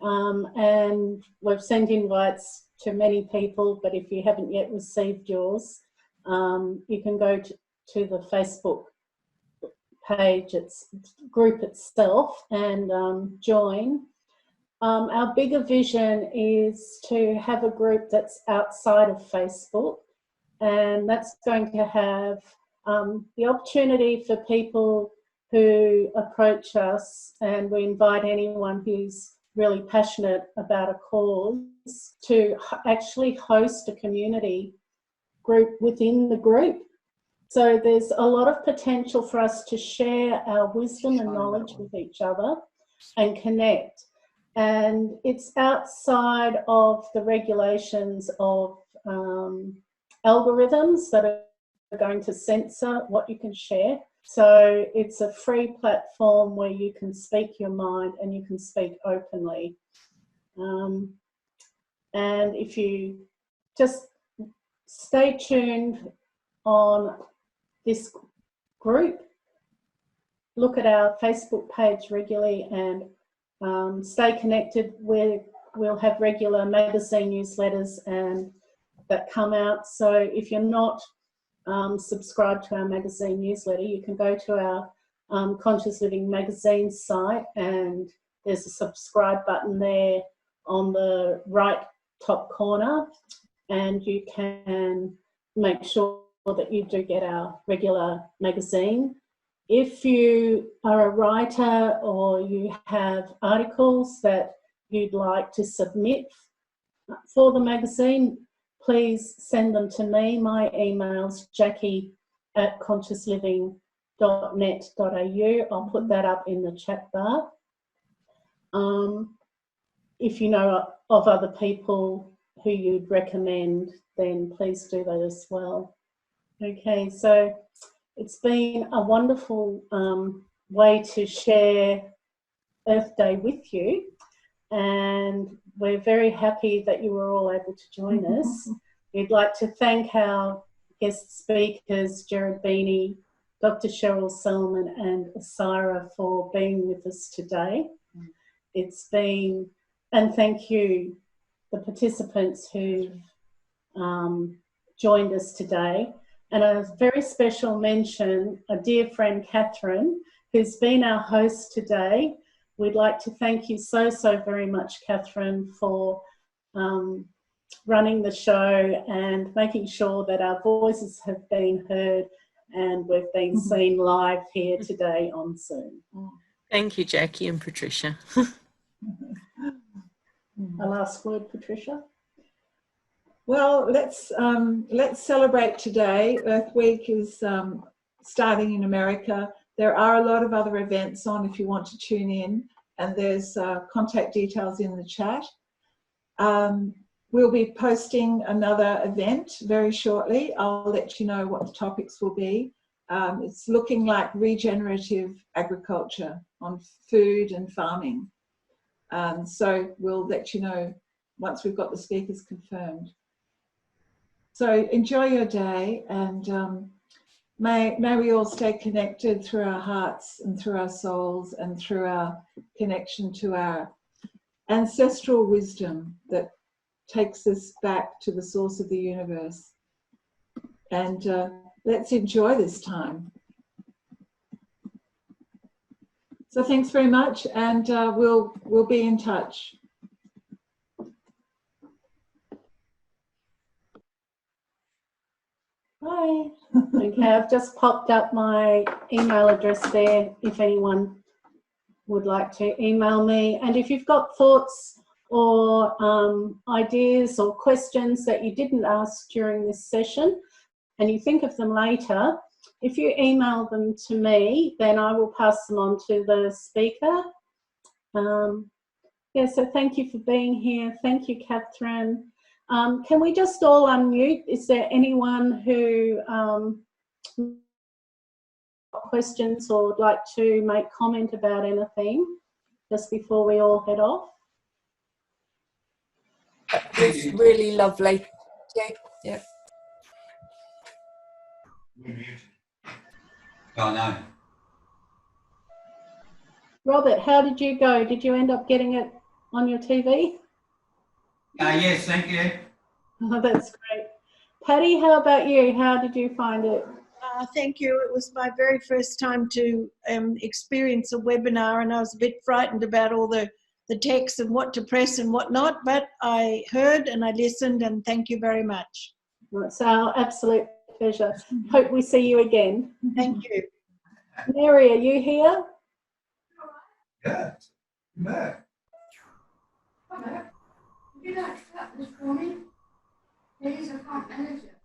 and we've sent invites to many people, but if you haven't yet received yours, you can go to the Facebook page, its group itself, and join. Our bigger vision is to have a group that's outside of Facebook, and that's going to have the opportunity for people who approach us, and we invite anyone who's really passionate about a cause to actually host a community group within the group. So there's a lot of potential for us to share our wisdom and knowledge with each other and connect. And it's outside of the regulations of algorithms that are going to censor what you can share. So it's a free platform where you can speak your mind and you can speak openly. And if you just stay tuned on this group, look at our Facebook page regularly, and stay connected. We'll have regular magazine newsletters and that come out. So if you're not subscribed to our magazine newsletter, you can go to our Conscious Living magazine site, and there's a subscribe button there on the right top corner, and you can make sure that you do get our regular magazine. If you are a writer or you have articles that you'd like to submit for the magazine, please send them to me. My email's jackie@consciousliving.net.au. I'll put that up in the chat bar. If you know of other people who you'd recommend, then please do that as well. Okay, so it's been a wonderful way to share Earth Day with you, and we're very happy that you were all able to join us. We'd like to thank our guest speakers, Gerard, Bini, Dr. Cheryl Solomon and Isira for being with us today. It's been, and thank you, the participants who've joined us today. And a very special mention, a dear friend, Catherine, who's been our host today. We'd like to thank you so very much, Catherine, for running the show and making sure that our voices have been heard and we've been seen live here today on Zoom. Thank you, Jackie and Patricia. A last word, Patricia? Well, let's celebrate today. Earth Week is starting in America. There are a lot of other events on if you want to tune in, and there's contact details in the chat. We'll be posting another event very shortly. I'll let you know what the topics will be. It's looking like regenerative agriculture on food and farming. So we'll let you know once we've got the speakers confirmed. So enjoy your day, and may we all stay connected through our hearts and through our souls and through our connection to our ancestral wisdom that takes us back to the source of the universe. And let's enjoy this time. So thanks very much, and we'll be in touch. Bye. Okay, I've just popped up my email address there if anyone would like to email me. And if you've got thoughts or ideas or questions that you didn't ask during this session and you think of them later, if you email them to me, then I will pass them on to the speaker. Yeah, so thank you for being here. Thank you, Catherine. Can we just all unmute? Is there anyone who questions or would like to make comment about anything just before we all head off? It's really lovely. Yeah. Oh no. Robert, how did you go? Did you end up getting it on your TV? Yes, thank you. Oh, that's great. Patty, how about you? How did you find it? Thank you. It was my very first time to experience a webinar, and I was a bit frightened about all the text and what to press and what not, but I heard and I listened, and thank you very much. Well, it's our absolute pleasure. Hope we see you again. Thank you. Mary, are you here? Yeah. No. Would you like to cut this for me? Please, I can't manage it.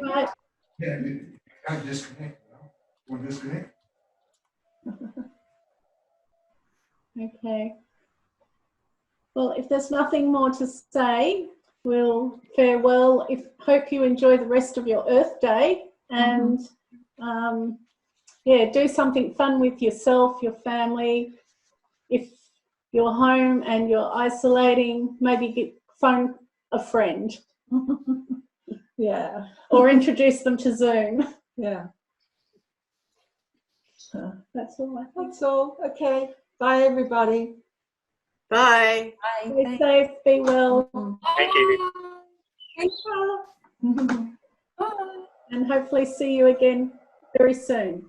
Right. Yeah, you can't disconnect. We'll disconnect. Okay. Well, if there's nothing more to say, we'll farewell. Hope you enjoy the rest of your Earth Day, and yeah, do something fun with yourself, your family. If you're home and you're isolating, maybe phone a friend. Yeah. Or introduce them to Zoom. Yeah. That's all I think. That's all. Okay. Bye, everybody. Bye. Stay safe, be well. Thank you. And hopefully see you again very soon.